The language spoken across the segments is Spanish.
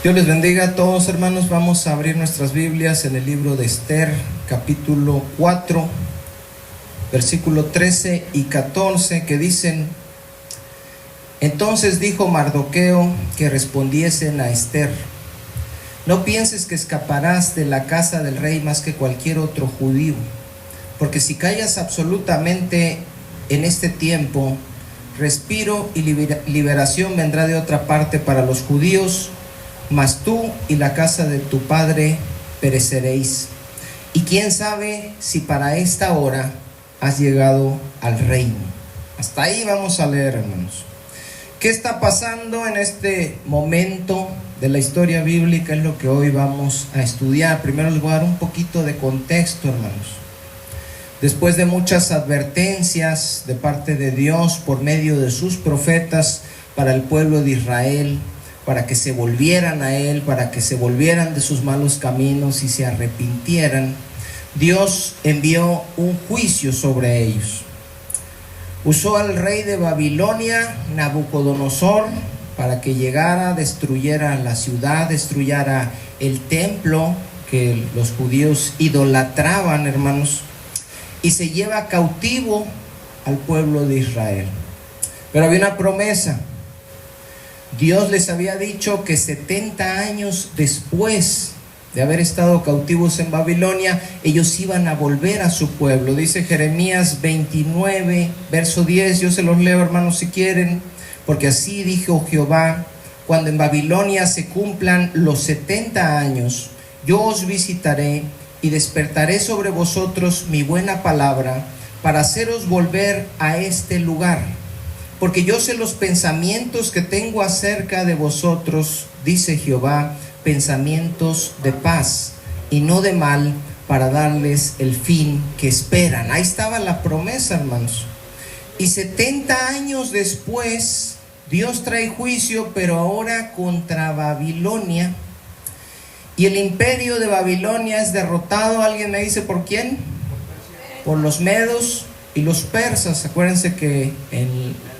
Dios les bendiga a todos, hermanos. Vamos a abrir nuestras Biblias en el libro de Esther, capítulo 4, versículo 13 y 14, que dicen: Entonces dijo Mardoqueo que respondiesen a Esther: No pienses que escaparás de la casa del rey más que cualquier otro judío, porque si callas absolutamente en este tiempo, respiro y liberación vendrá de otra parte para los judíos, mas tú y la casa de tu padre pereceréis. Y quién sabe si para esta hora has llegado al reino. Hasta ahí vamos a leer, hermanos. ¿Qué está pasando en este momento de la historia bíblica? Es lo que hoy vamos a estudiar. Primero les voy a dar un poquito de contexto, hermanos. Después de muchas advertencias de parte de Dios por medio de sus profetas para el pueblo de Israel, para que se volvieran a Él, para que se volvieran de sus malos caminos y se arrepintieran, Dios envió un juicio sobre ellos. Usó al rey de Babilonia, Nabucodonosor, para que llegara, destruyera la ciudad, destruyera el templo que los judíos idolatraban, hermanos, y se lleva cautivo al pueblo de Israel. Pero había una promesa. Dios les había dicho que 70 años después de haber estado cautivos en Babilonia, ellos iban a volver a su pueblo. Dice Jeremías 29, verso 10, yo se los leo, hermanos, si quieren. Porque así dijo Jehová: cuando en Babilonia se cumplan los 70 años, yo os visitaré y despertaré sobre vosotros mi buena palabra para haceros volver a este lugar. Porque yo sé los pensamientos que tengo acerca de vosotros, dice Jehová, pensamientos de paz y no de mal, para darles el fin que esperan. Ahí estaba la promesa, hermanos. Y 70 años después, Dios trae juicio, pero ahora contra Babilonia. Y el imperio de Babilonia es derrotado. ¿Alguien me dice por quién? Por los medos y los persas. Acuérdense que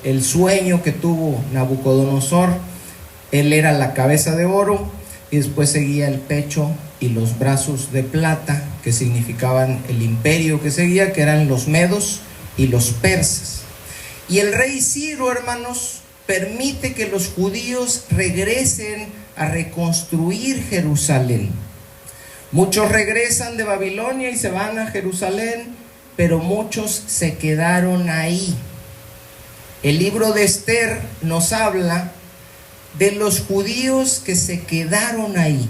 el sueño que tuvo Nabucodonosor, él era la cabeza de oro y después seguía el pecho y los brazos de plata, que significaban el imperio que seguía, que eran los medos y los persas. Y el rey Ciro, hermanos, permite que los judíos regresen a reconstruir Jerusalén. Muchos regresan de Babilonia y se van a Jerusalén, pero muchos se quedaron ahí. El libro de Esther nos habla de los judíos que se quedaron ahí,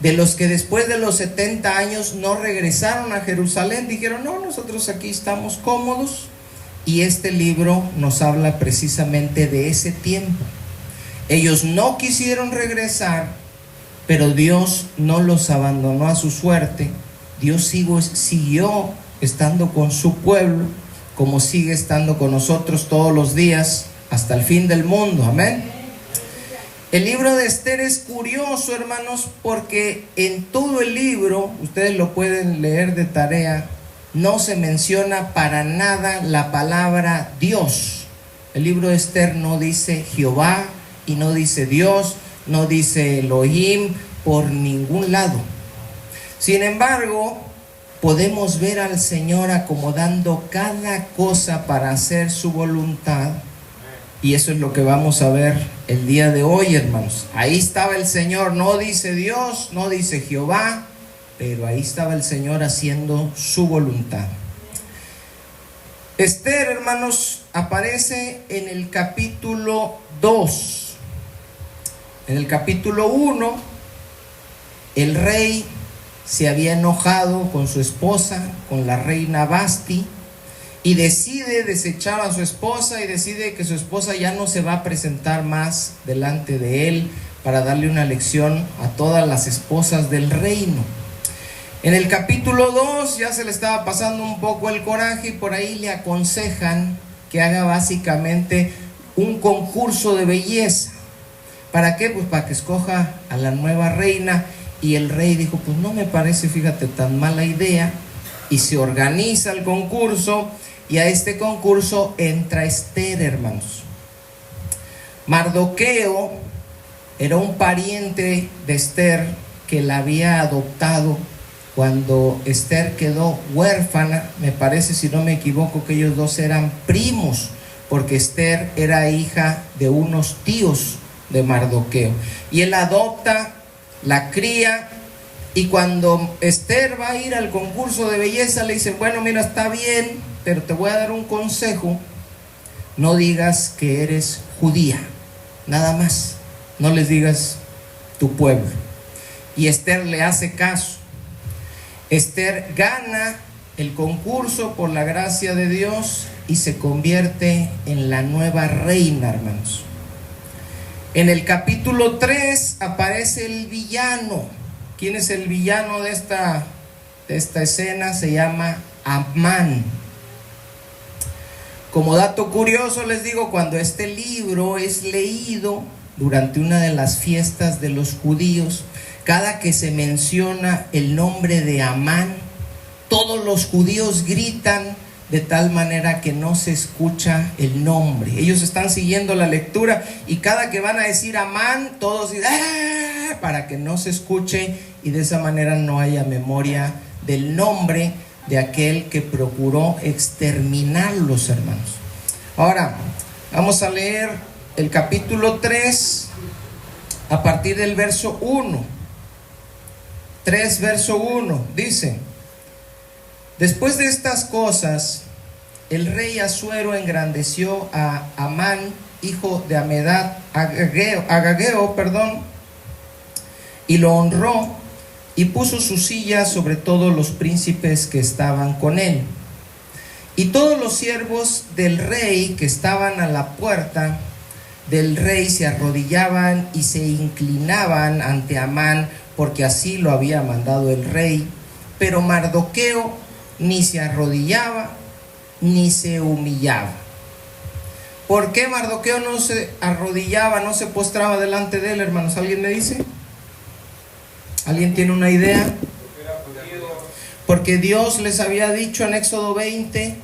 de los que después de los 70 años no regresaron a Jerusalén, dijeron: no, nosotros aquí estamos cómodos. Y este libro nos habla precisamente de ese tiempo. Ellos no quisieron regresar, pero Dios no los abandonó a su suerte. Dios siguió estando con su pueblo, como sigue estando con nosotros todos los días hasta el fin del mundo. Amén. El libro de Esther es curioso, hermanos, porque en todo el libro, ustedes lo pueden leer de tarea, no se menciona para nada la palabra Dios. El libro de Esther no dice Jehová y no dice Dios, no dice Elohim por ningún lado. Sin embargo, podemos ver al Señor acomodando cada cosa para hacer su voluntad. Y eso es lo que vamos a ver el día de hoy, hermanos. Ahí estaba el Señor, no dice Dios, no dice Jehová, pero ahí estaba el Señor haciendo su voluntad. Esther, hermanos, aparece en el capítulo 2. En el capítulo 1, el rey se había enojado con su esposa, con la reina Vasti, y decide desechar a su esposa y decide que su esposa ya no se va a presentar más delante de él para darle una lección a todas las esposas del reino. En el capítulo 2 ya se le estaba pasando un poco el coraje y por ahí le aconsejan que haga básicamente un concurso de belleza. ¿Para qué? Pues para que escoja a la nueva reina. Y el rey dijo: pues no me parece, fíjate, tan mala idea. Y se organiza el concurso, y a este concurso entra Esther, hermanos. Mardoqueo Era un pariente de Esther que la había adoptado cuando Esther quedó huérfana. Me parece, si no me equivoco, que ellos dos eran primos, porque Esther era hija de unos tíos de Mardoqueo. Y él adopta, la cría, y cuando Esther va a ir al concurso de belleza, le dice: bueno, mira, está bien, pero te voy a dar un consejo. No digas que eres judía, nada más. No les digas tu pueblo. Y Esther le hace caso. Esther gana el concurso por la gracia de Dios y se convierte en la nueva reina, hermanos. En el capítulo 3 aparece el villano. ¿Quién es el villano de esta escena? Se llama Amán. Como dato curioso les digo, cuando este libro es leído durante una de las fiestas de los judíos, cada que se menciona el nombre de Amán, todos los judíos gritan de tal manera que no se escucha el nombre. Ellos están siguiendo la lectura y cada que van a decir Amán, todos dicen ¡ah!, para que no se escuche, y de esa manera no haya memoria del nombre de aquel que procuró exterminarlos, hermanos. Ahora vamos a leer el capítulo 3 a partir del verso 1. 3 verso 1 dice: después de estas cosas, el rey Asuero engrandeció a Amán, hijo de Amedad, Agageo, y lo honró y puso su silla sobre todos los príncipes que estaban con él. Y todos los siervos del rey que estaban a la puerta del rey se arrodillaban y se inclinaban ante Amán, porque así lo había mandado el rey. Pero Mardoqueo ni se arrodillaba ni se humillaba. ¿Por qué Mardoqueo no se arrodillaba, no se postraba delante de él, hermanos? ¿Alguien me dice? ¿Alguien tiene una idea? Porque Dios les había dicho en Éxodo 20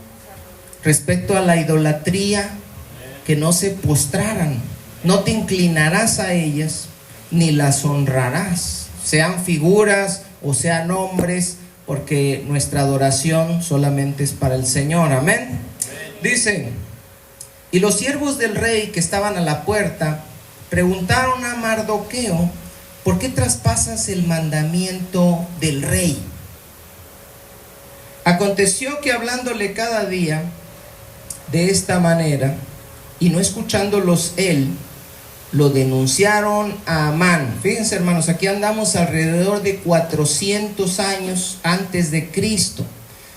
respecto a la idolatría que no se postraran. No te inclinarás a ellas ni las honrarás, sean figuras o sean hombres, porque nuestra adoración solamente es para el Señor. Amén. Dice: y los siervos del rey que estaban a la puerta preguntaron a Mardoqueo: ¿por qué traspasas el mandamiento del rey? Aconteció que hablándole cada día de esta manera y no escuchándolos él, lo denunciaron a Amán. Fíjense, hermanos, aquí andamos alrededor de 400 años antes de Cristo.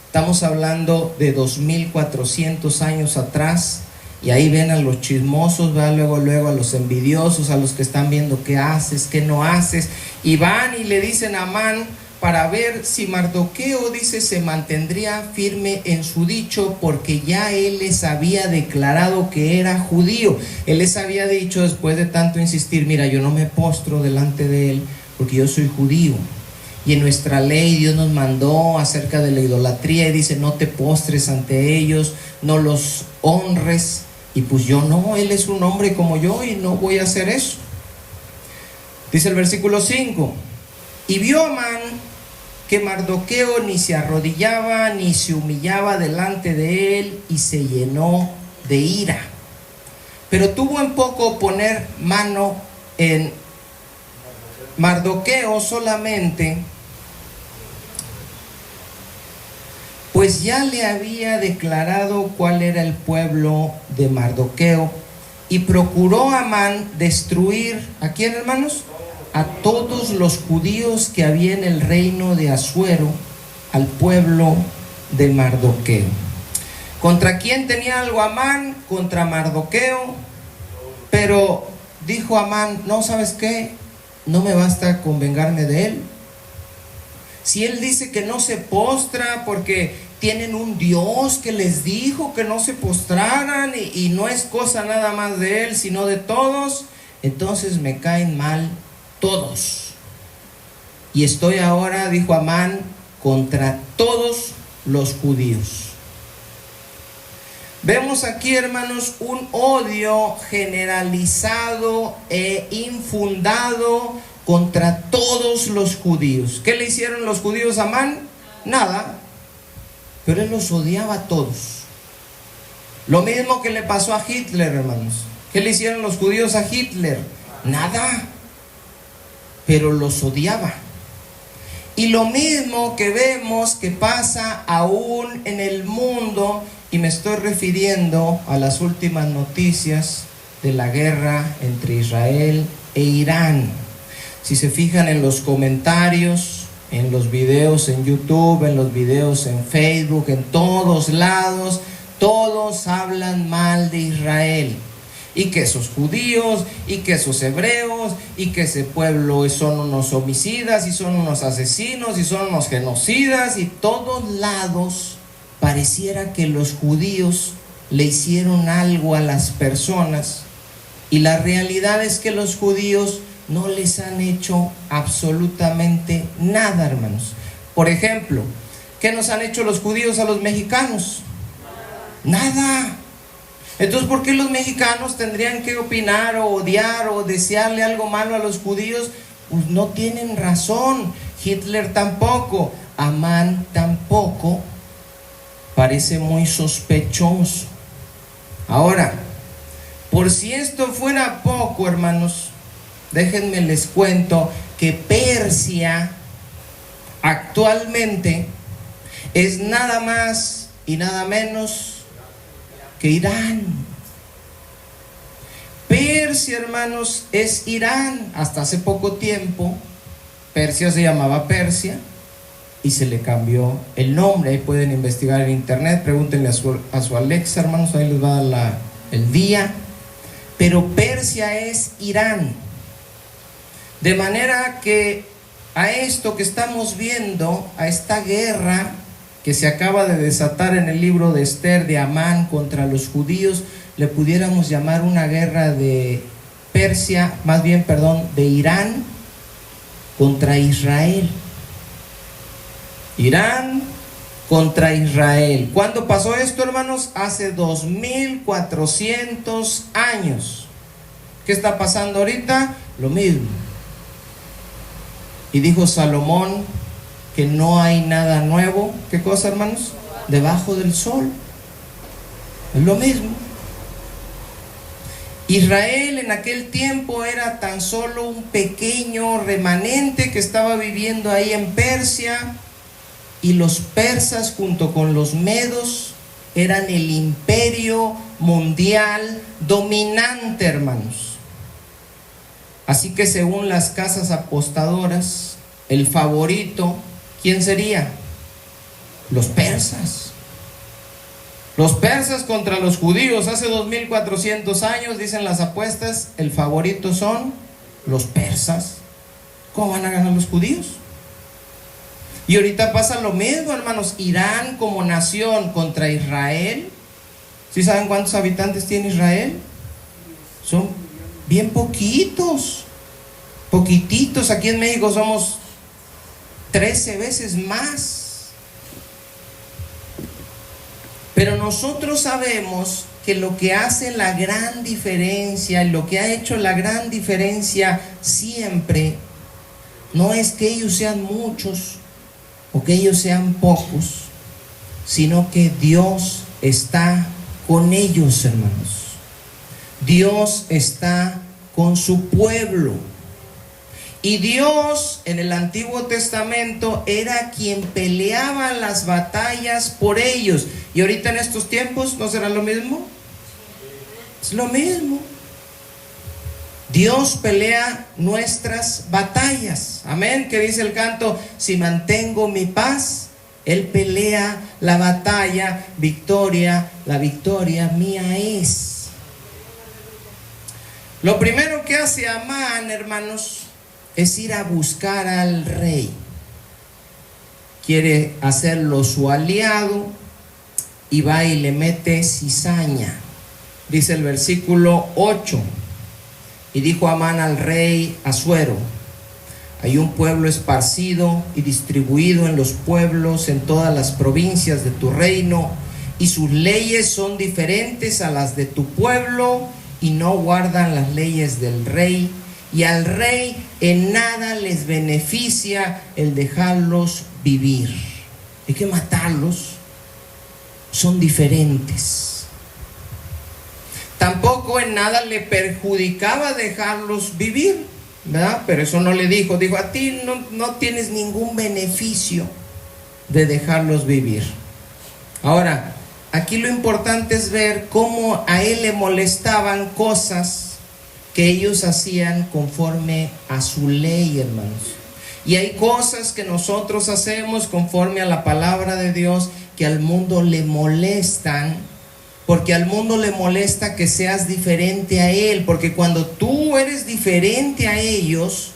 Estamos hablando de 2400 años atrás. Y ahí ven a los chismosos, ¿verdad? Luego a los envidiosos, a los que están viendo qué haces, qué no haces. Y van y le dicen a Amán para ver si Mardoqueo, dice, se mantendría firme en su dicho, porque ya él les había declarado que era judío. Él les había dicho, después de tanto insistir: mira, yo no me postro delante de él porque yo soy judío. Y en nuestra ley Dios nos mandó acerca de la idolatría y dice: no te postres ante ellos, no los honres. Y pues yo no, él es un hombre como yo y no voy a hacer eso. Dice el versículo 5: y vio Amán que Mardoqueo ni se arrodillaba ni se humillaba delante de él, y se llenó de ira. Pero tuvo en poco poner mano en Mardoqueo solamente, pues ya le había declarado cuál era el pueblo de Mardoqueo, y procuró Amán destruir, ¿a quién, hermanos? A todos los judíos que había en el reino de Asuero, al pueblo de Mardoqueo. ¿Contra quién tenía algo Amán? Contra Mardoqueo. Pero dijo Amán: no, ¿sabes qué? No me basta con vengarme de él. Si él dice que no se postra porque tienen un Dios que les dijo que no se postraran, y no es cosa nada más de él sino de todos, entonces me caen mal todos. Y estoy ahora, dijo Amán, contra todos los judíos. Vemos aquí, hermanos, un odio generalizado e infundado contra todos los judíos. ¿Qué le hicieron los judíos a Amán? Nada, pero él los odiaba a todos. Lo mismo que le pasó a Hitler, hermanos. ¿Qué le hicieron los judíos a Hitler? Nada, pero los odiaba. Y lo mismo que vemos que pasa aún en el mundo, y me estoy refiriendo a las últimas noticias de la guerra entre Israel e Irán. Si se fijan en los comentarios, en los videos en YouTube, en los videos en Facebook, en todos lados, todos hablan mal de Israel. Y que esos judíos, y que esos hebreos, y que ese pueblo son unos homicidas, y son unos asesinos, y son unos genocidas, y todos lados pareciera que los judíos le hicieron algo a las personas. Y la realidad es que los judíos no les han hecho absolutamente nada, hermanos. Por ejemplo, ¿qué nos han hecho los judíos a los mexicanos? Nada. Entonces, ¿por qué los mexicanos tendrían que opinar o odiar o desearle algo malo a los judíos? Pues no tienen razón. Hitler tampoco, Amán tampoco. Parece muy sospechoso. Ahora, por si esto fuera poco, hermanos, déjenme les cuento que Persia actualmente es nada más y nada menos que Irán. Persia, hermanos, es Irán. Hasta hace poco tiempo Persia se llamaba Persia y se le cambió el nombre. Ahí pueden investigar en internet, pregúntenle a su Alexa, hermanos, ahí les va a dar el día. Pero Persia es Irán. De manera que a esto que estamos viendo, a esta guerra que se acaba de desatar en el libro de Esther de Amán contra los judíos, le pudiéramos llamar una guerra de Persia, más bien, perdón, de Irán contra Israel. Irán contra Israel. ¿Cuándo pasó esto, hermanos? Hace 2400 años. ¿Qué está pasando ahorita? Lo mismo. Y dijo Salomón que no hay nada nuevo. ¿Qué cosa, hermanos? Debajo del sol. Es lo mismo. Israel en aquel tiempo era tan solo un pequeño remanente que estaba viviendo ahí en Persia, y los persas junto con los medos eran el imperio mundial dominante, hermanos. Así que según las casas apostadoras, el favorito, ¿quién sería? Los persas. Los persas contra los judíos hace 2400 años, dicen las apuestas, el favorito son los persas. ¿Cómo van a ganar los judíos? Y ahorita pasa lo mismo, hermanos. Irán como nación contra Israel. ¿Sí saben cuántos habitantes tiene Israel? Son bien poquitos. Poquititos. Aquí en México somos 13 veces más. Pero nosotros sabemos que lo que hace la gran diferencia, lo que ha hecho la gran diferencia siempre, no es que ellos sean muchos o que ellos sean pocos, sino que Dios está con ellos, hermanos. Dios está con su pueblo. Y Dios en el Antiguo Testamento era quien peleaba las batallas por ellos. Y ahorita en estos tiempos, ¿no será lo mismo? Es lo mismo. Dios pelea nuestras batallas. Amén. Que dice el canto: si mantengo mi paz, Él pelea la batalla. Victoria, la victoria mía es. Lo primero que hace Amán, hermanos, es ir a buscar al rey. Quiere hacerlo su aliado y va y le mete cizaña. Dice el versículo 8: y dijo Amán al rey Asuero: hay un pueblo esparcido y distribuido en los pueblos, en todas las provincias de tu reino, y sus leyes son diferentes a las de tu pueblo, y no guardan las leyes del rey, y al rey en nada les beneficia el dejarlos vivir. Hay que matarlos, son diferentes. Tampoco en nada le perjudicaba dejarlos vivir, ¿verdad? Pero eso no le dijo, dijo, a ti no tienes ningún beneficio de dejarlos vivir. Ahora, aquí lo importante es ver cómo a él le molestaban cosas que ellos hacían conforme a su ley, hermanos. Y hay cosas que nosotros hacemos conforme a la palabra de Dios que al mundo le molestan, porque al mundo le molesta que seas diferente a él, porque cuando tú eres diferente a ellos,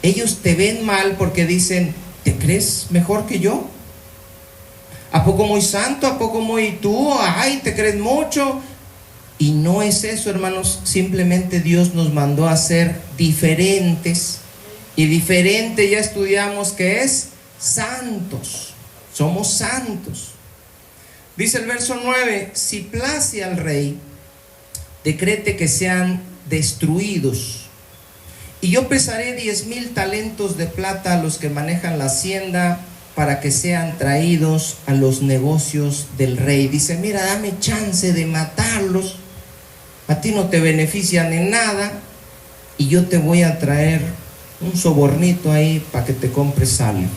ellos te ven mal porque dicen, ¿te crees mejor que yo? ¿A poco muy santo? ¿A poco muy tú? ¡Ay, te crees mucho! Y no es eso, hermanos. Simplemente Dios nos mandó a ser diferentes. Y diferente ya estudiamos que es santos. Somos santos. Dice el verso 9, si place al rey, decrete que sean destruidos. Y yo pesaré 10,000 talentos de plata a los que manejan la hacienda, para que sean traídos a los negocios del rey. Dice, mira, dame chance de matarlos, a ti no te benefician en nada, y yo te voy a traer un sobornito ahí para que te compres algo.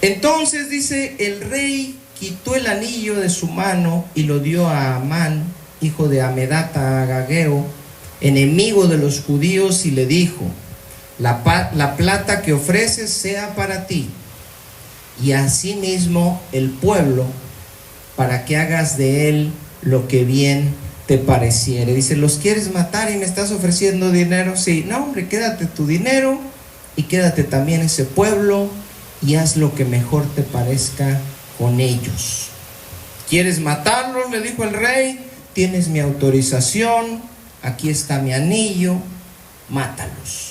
Entonces dice, el rey quitó el anillo de su mano y lo dio a Amán, hijo de Amedata Agageo, enemigo de los judíos, y le dijo, la plata que ofreces sea para ti, y asimismo el pueblo, para que hagas de él lo que bien te pareciere. Dice, ¿los quieres matar y me estás ofreciendo dinero? Sí, no, hombre, quédate tu dinero y quédate también ese pueblo y haz lo que mejor te parezca con ellos. ¿Quieres matarlos?, le dijo el rey, tienes mi autorización, aquí está mi anillo, mátalos.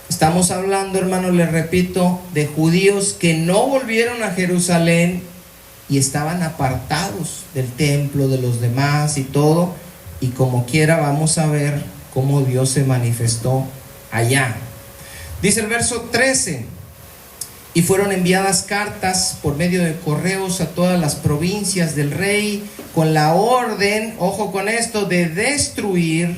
Estamos hablando, hermanos, les repito, de judíos que no volvieron a Jerusalén y estaban apartados del templo, de los demás y todo, y como quiera vamos a ver cómo Dios se manifestó allá. Dice el verso 13, y fueron enviadas cartas por medio de correos a todas las provincias del rey, con la orden, ojo con esto, de destruir,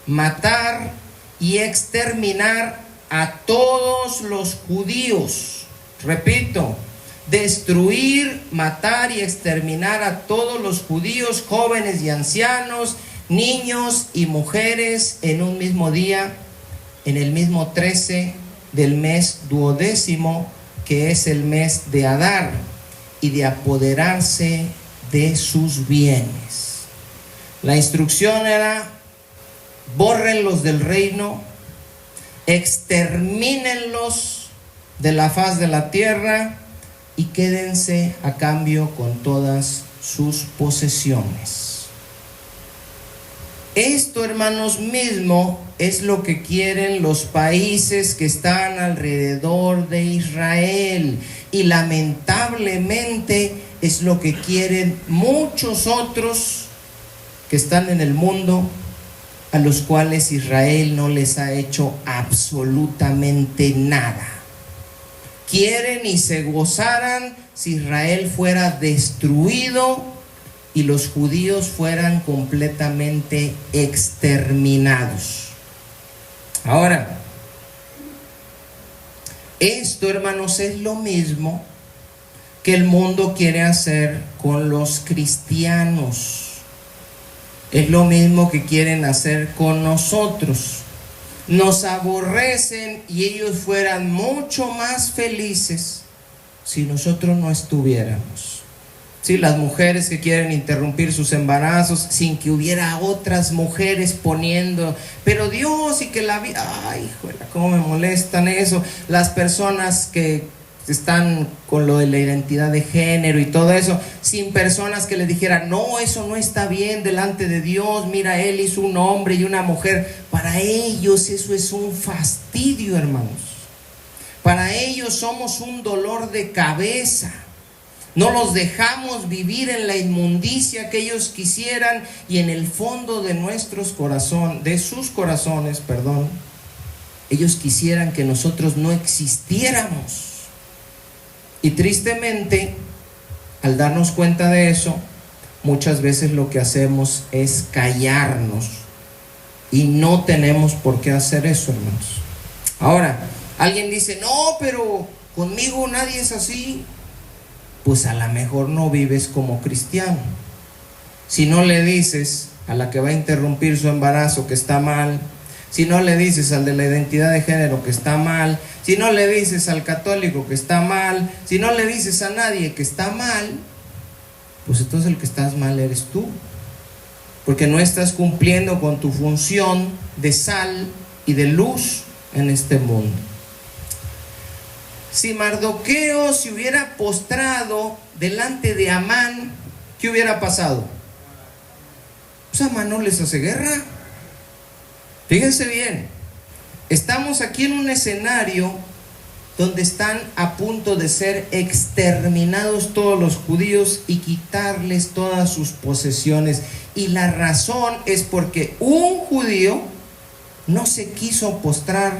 matar y exterminar a todos los judíos. Repito, destruir, matar y exterminar a todos los judíos, jóvenes y ancianos, niños y mujeres, en un mismo día, en el mismo 13 del mes 12º, que es el mes de Adar, y de apoderarse de sus bienes. La instrucción era, bórrenlos del reino, extermínenlos de la faz de la tierra y quédense a cambio con todas sus posesiones. Esto, hermanos, mismo es lo que quieren los países que están alrededor de Israel, y lamentablemente es lo que quieren muchos otros que están en el mundo, a los cuales Israel no les ha hecho absolutamente nada. Quieren y se gozaran si Israel fuera destruido y los judíos fueran completamente exterminados. Ahora, esto, hermanos, es lo mismo que el mundo quiere hacer con los cristianos. Es lo mismo que quieren hacer con nosotros. Nos aborrecen y ellos fueran mucho más felices si nosotros no estuviéramos. Sí, las mujeres que quieren interrumpir sus embarazos sin que hubiera otras mujeres poniendo, pero Dios, y que la vida, ay, híjole, cómo me molestan eso. Las personas que están con lo de la identidad de género y todo eso, sin personas que les dijeran, no, eso no está bien delante de Dios, mira, Él hizo un hombre y una mujer. Para ellos eso es un fastidio, hermanos. Para ellos somos un dolor de cabeza. No los dejamos vivir en la inmundicia que ellos quisieran, y en el fondo de sus corazones, ellos quisieran que nosotros no existiéramos. Y tristemente, al darnos cuenta de eso, muchas veces lo que hacemos es callarnos, y no tenemos por qué hacer eso, hermanos. Ahora, alguien dice, no, pero conmigo nadie es así. Pues a lo mejor no vives como cristiano. Si no le dices a la que va a interrumpir su embarazo que está mal, si no le dices al de la identidad de género que está mal, si no le dices al católico que está mal, si no le dices a nadie que está mal, pues entonces el que estás mal eres tú, porque no estás cumpliendo con tu función de sal y de luz en este mundo. Si Mardoqueo se hubiera postrado delante de Amán, ¿qué hubiera pasado? Pues Amán no les hace guerra. Fíjense bien, estamos aquí en un escenario donde están a punto de ser exterminados todos los judíos y quitarles todas sus posesiones. Y la razón es porque un judío no se quiso postrar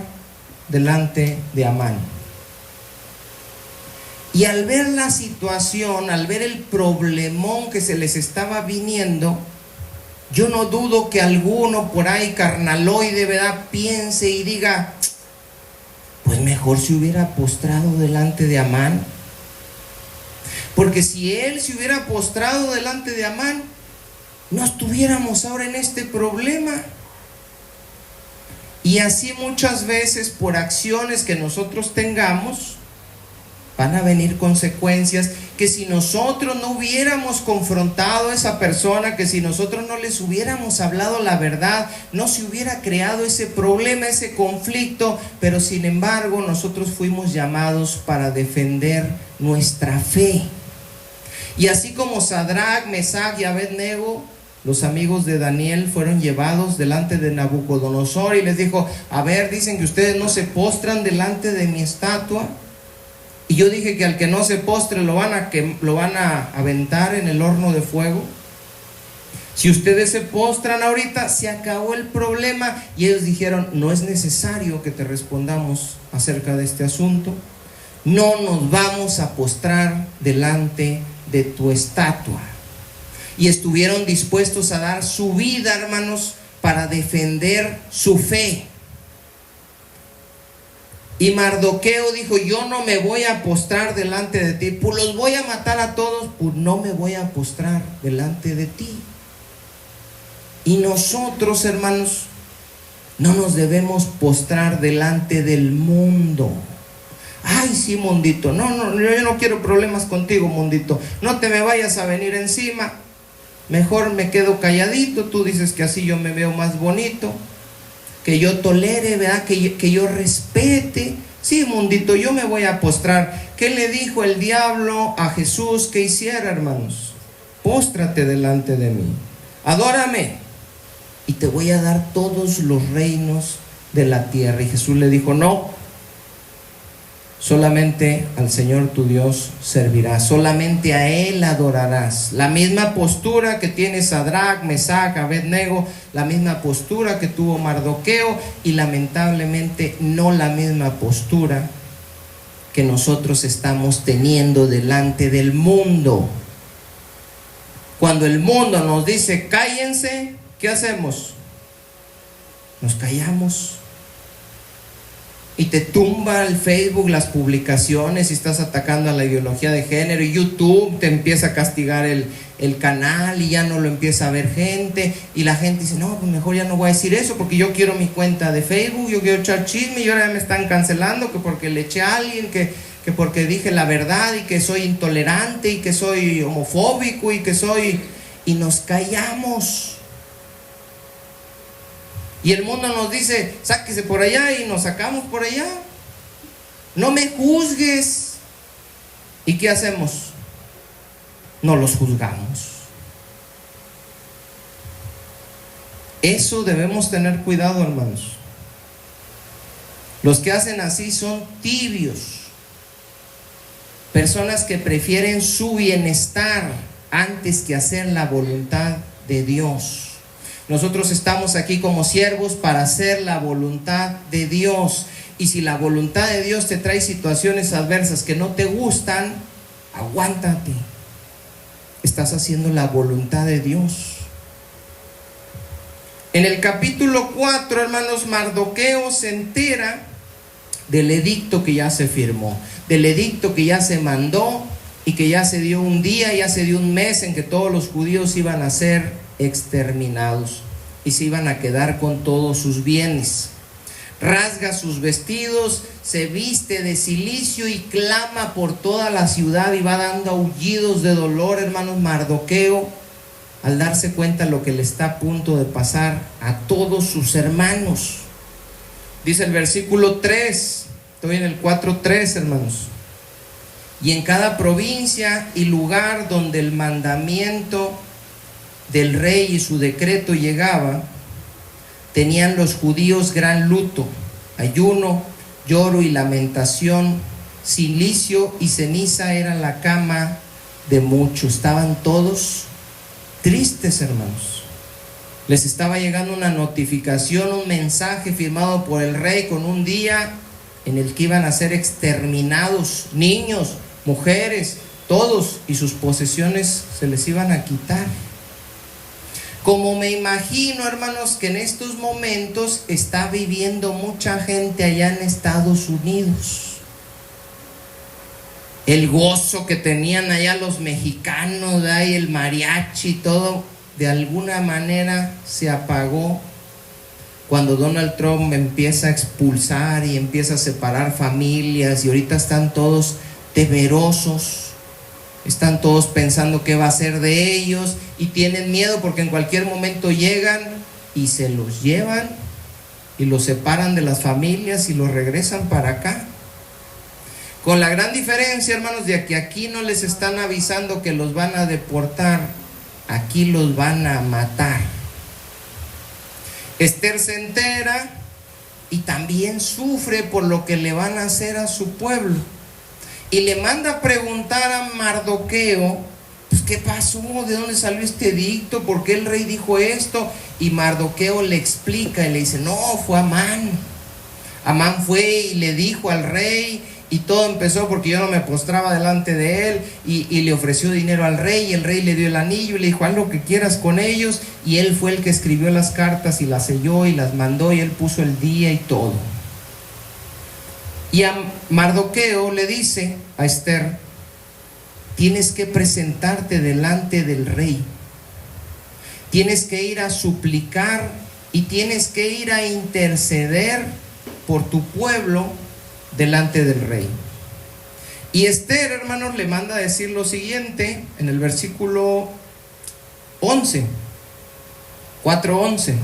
delante de Amán. Y al ver la situación, al ver el problemón que se les estaba viniendo, yo no dudo que alguno por ahí carnaloide, ¿verdad?, piense y diga, pues mejor se hubiera postrado delante de Amán. Porque si él se hubiera postrado delante de Amán, no estuviéramos ahora en este problema. Y así muchas veces, por acciones que nosotros tengamos, van a venir consecuencias que si nosotros no hubiéramos confrontado a esa persona, que si nosotros no les hubiéramos hablado la verdad, no se hubiera creado ese problema, ese conflicto. Pero sin embargo, nosotros fuimos llamados para defender nuestra fe. Y así como Sadrach, Mesach y Abed-nego, los amigos de Daniel, fueron llevados delante de Nabucodonosor y les dijo, a ver, dicen que ustedes no se postran delante de mi estatua. Y yo dije que al que no se postre lo van a aventar en el horno de fuego. Si ustedes se postran ahorita, se acabó el problema. Y ellos dijeron, no es necesario que te respondamos acerca de este asunto. No nos vamos a postrar delante de tu estatua. Y estuvieron dispuestos a dar su vida, hermanos, para defender su fe. Y Mardoqueo dijo, yo no me voy a postrar delante de ti, pues los voy a matar a todos, pues no me voy a postrar delante de ti. Y nosotros, hermanos, no nos debemos postrar delante del mundo. Ay, sí, mundito, no, yo no quiero problemas contigo, mundito, no te me vayas a venir encima, mejor me quedo calladito, tú dices que así yo me veo más bonito, que yo tolere, ¿verdad? Que yo respete. Sí, mundito, yo me voy a postrar. ¿Qué le dijo el diablo a Jesús que hiciera, hermanos? Póstrate delante de mí, adórame, y te voy a dar todos los reinos de la tierra. Y Jesús le dijo, no, solamente al Señor tu Dios servirás, solamente a Él adorarás. La misma postura que tiene Sadrach, Mesach, Abed-nego, la misma postura que tuvo Mardoqueo, y lamentablemente no la misma postura que nosotros estamos teniendo delante del mundo. Cuando el mundo nos dice cállense, ¿qué hacemos? Nos callamos. Y te tumba el Facebook las publicaciones y estás atacando a la ideología de género, y YouTube te empieza a castigar el canal y ya no lo empieza a ver gente, y la gente dice, no, pues mejor ya no voy a decir eso porque yo quiero mi cuenta de Facebook, yo quiero echar chisme, y ahora ya me están cancelando que porque le eché a alguien, que porque dije la verdad, y que soy intolerante, y que soy homofóbico, y nos callamos. Y el mundo nos dice, sáquese por allá, y nos sacamos por allá. No me juzgues. ¿Y qué hacemos? No los juzgamos. Eso debemos tener cuidado, hermanos. Los que hacen así son tibios. Personas que prefieren su bienestar antes que hacer la voluntad de Dios. Nosotros estamos aquí como siervos para hacer la voluntad de Dios. Y si la voluntad de Dios te trae situaciones adversas que no te gustan, aguántate. Estás haciendo la voluntad de Dios. En el capítulo 4, hermanos, Mardoqueo se entera del edicto que ya se firmó, del edicto que ya se mandó y que ya se dio un día, ya se dio un mes en que todos los judíos iban a ser exterminados y se iban a quedar con todos sus bienes. Rasga sus vestidos, se viste de cilicio y clama por toda la ciudad y va dando aullidos de dolor, hermanos, Mardoqueo, al darse cuenta lo que le está a punto de pasar a todos sus hermanos. Dice el versículo 3, estoy en el 4:3, hermanos. Y en cada provincia y lugar donde el mandamiento del rey y su decreto llegaba, tenían los judíos gran luto, ayuno, lloro y lamentación. Cilicio y ceniza era la cama de muchos. Estaban todos tristes, hermanos. Les estaba llegando una notificación, un mensaje firmado por el rey con un día en el que iban a ser exterminados niños, mujeres, todos, y sus posesiones se les iban a quitar. Como me imagino, hermanos, que en estos momentos está viviendo mucha gente allá en Estados Unidos. El gozo que tenían allá los mexicanos, y el mariachi, todo, de alguna manera se apagó cuando Donald Trump empieza a expulsar y empieza a separar familias, y ahorita están todos temerosos. Están todos pensando qué va a ser de ellos y tienen miedo porque en cualquier momento llegan y se los llevan y los separan de las familias y los regresan para acá. Con la gran diferencia, hermanos, de que aquí no les están avisando que los van a deportar, aquí los van a matar. Esther se entera y también sufre por lo que le van a hacer a su pueblo. Y le manda a preguntar a Mardoqueo, pues, ¿qué pasó? ¿De dónde salió este edicto? ¿Por qué el rey dijo esto? Y Mardoqueo le explica y le dice, no, fue Amán. Amán fue y le dijo al rey, y todo empezó porque yo no me postraba delante de él, y le ofreció dinero al rey, y el rey le dio el anillo y le dijo, haz lo que quieras con ellos, y él fue el que escribió las cartas y las selló y las mandó, y él puso el día y todo. Y a Mardoqueo le dice a Esther, tienes que presentarte delante del rey, tienes que ir a suplicar y tienes que ir a interceder por tu pueblo delante del rey. Y Esther, hermanos, le manda a decir lo siguiente en el versículo 11, 4:11.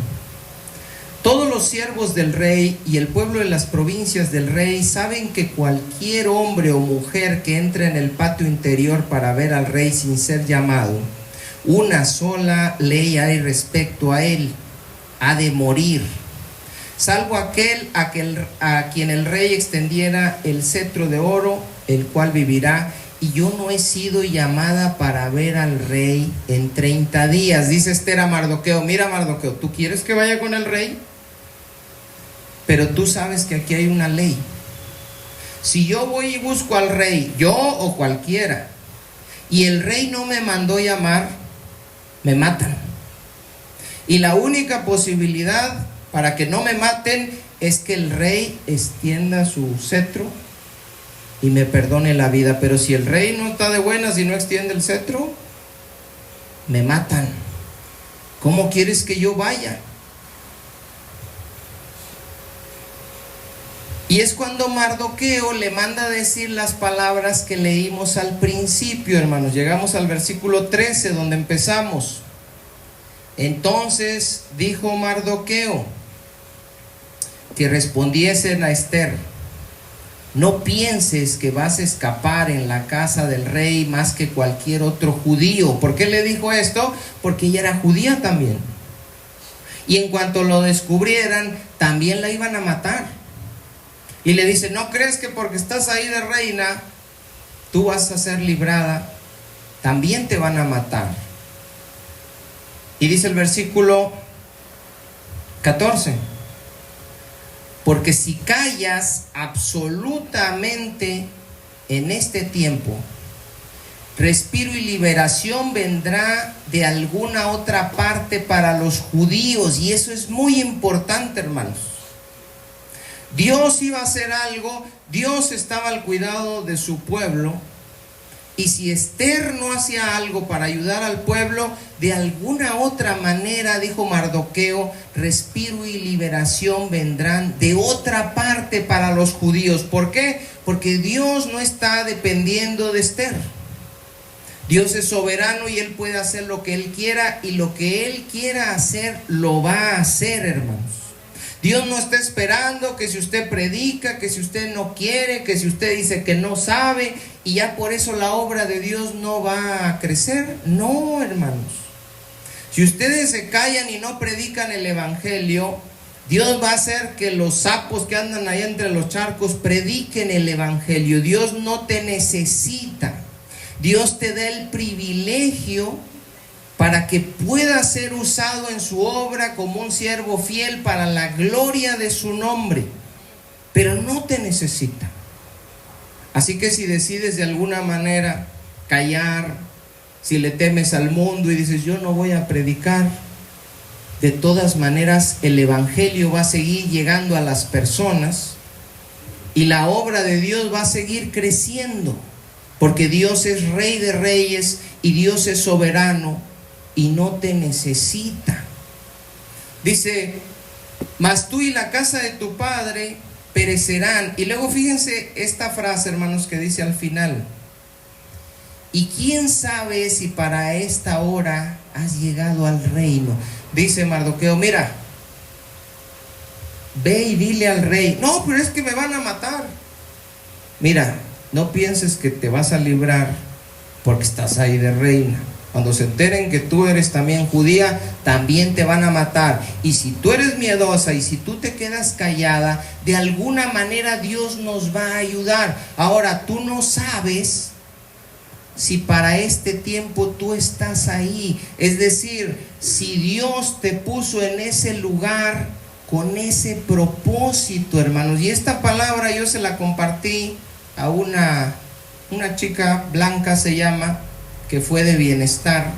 Todos los siervos del rey y el pueblo de las provincias del rey saben que cualquier hombre o mujer que entre en el patio interior para ver al rey sin ser llamado, una sola ley hay respecto a él: ha de morir, salvo aquel a quien el rey extendiera el cetro de oro, el cual vivirá. Y yo no he sido llamada para ver al rey en 30 días. Dice Esther a Mardoqueo, mira Mardoqueo, ¿tú quieres que vaya con el rey? Pero tú sabes que aquí hay una ley. Si yo voy y busco al rey, yo o cualquiera, y el rey no me mandó llamar, me matan. Y la única posibilidad para que no me maten es que el rey extienda su cetro y me perdone la vida. Pero si el rey no está de buenas y no extiende el cetro, me matan. ¿Cómo quieres que yo vaya? Y es cuando Mardoqueo le manda a decir las palabras que leímos al principio, hermanos. Llegamos al versículo 13, donde empezamos. Entonces dijo Mardoqueo que respondiesen a Esther, no pienses que vas a escapar en la casa del rey más que cualquier otro judío. ¿Por qué le dijo esto? Porque ella era judía también. Y en cuanto lo descubrieran, también la iban a matar. Y le dice, ¿no crees que porque estás ahí de reina tú vas a ser librada, también te van a matar. Y dice el versículo 14, porque si callas absolutamente en este tiempo, respiro y liberación vendrá de alguna otra parte para los judíos. Y eso es muy importante, hermanos. Dios iba a hacer algo, Dios estaba al cuidado de su pueblo. Y si Esther no hacía algo para ayudar al pueblo, de alguna otra manera, dijo Mardoqueo, respiro y liberación vendrán de otra parte para los judíos. ¿Por qué? Porque Dios no está dependiendo de Esther. Dios es soberano y Él puede hacer lo que Él quiera, y lo que Él quiera hacer, lo va a hacer, hermanos. Dios no está esperando que si usted predica, que si usted no quiere, que si usted dice que no sabe, y ya por eso la obra de Dios no va a crecer. No, hermanos. Si ustedes se callan y no predican el evangelio, Dios va a hacer que los sapos que andan ahí entre los charcos prediquen el evangelio. Dios no te necesita. Dios te da el privilegio para que pueda ser usado en su obra como un siervo fiel para la gloria de su nombre, pero no te necesita. Así que si decides de alguna manera callar, si le temes al mundo y dices yo no voy a predicar, de todas maneras el evangelio va a seguir llegando a las personas y la obra de Dios va a seguir creciendo, porque Dios es Rey de Reyes y Dios es soberano y no te necesita. Dice, mas tú y la casa de tu padre perecerán. Y luego fíjense esta frase, hermanos, que dice al final, y quién sabe si para esta hora has llegado al reino. Dice Mardoqueo, mira, ve y dile al rey, no, pero es que me van a matar. Mira, no pienses que te vas a librar porque estás ahí de reina. Cuando se enteren que tú eres también judía, también te van a matar. Y si tú eres miedosa y si tú te quedas callada, de alguna manera Dios nos va a ayudar. Ahora, tú no sabes si para este tiempo tú estás ahí. Es decir, si Dios te puso en ese lugar con ese propósito, hermanos. Y esta palabra yo se la compartí a una chica, Blanca se llama, que fue de bienestar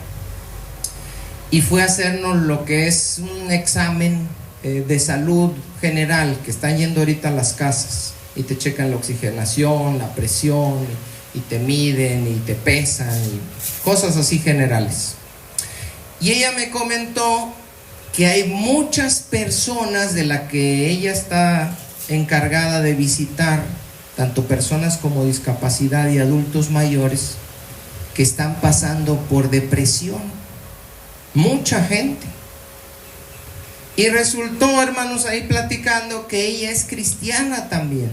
y fue a hacernos lo que es un examen de salud general, que están yendo ahorita a las casas y te checan la oxigenación, la presión, y te miden y te pesan y cosas así generales. Y ella me comentó que hay muchas personas de las que ella está encargada de visitar, tanto personas como discapacidad y adultos mayores, que están pasando por depresión. Mucha gente. Y resultó, hermanos, ahí platicando que ella es cristiana también.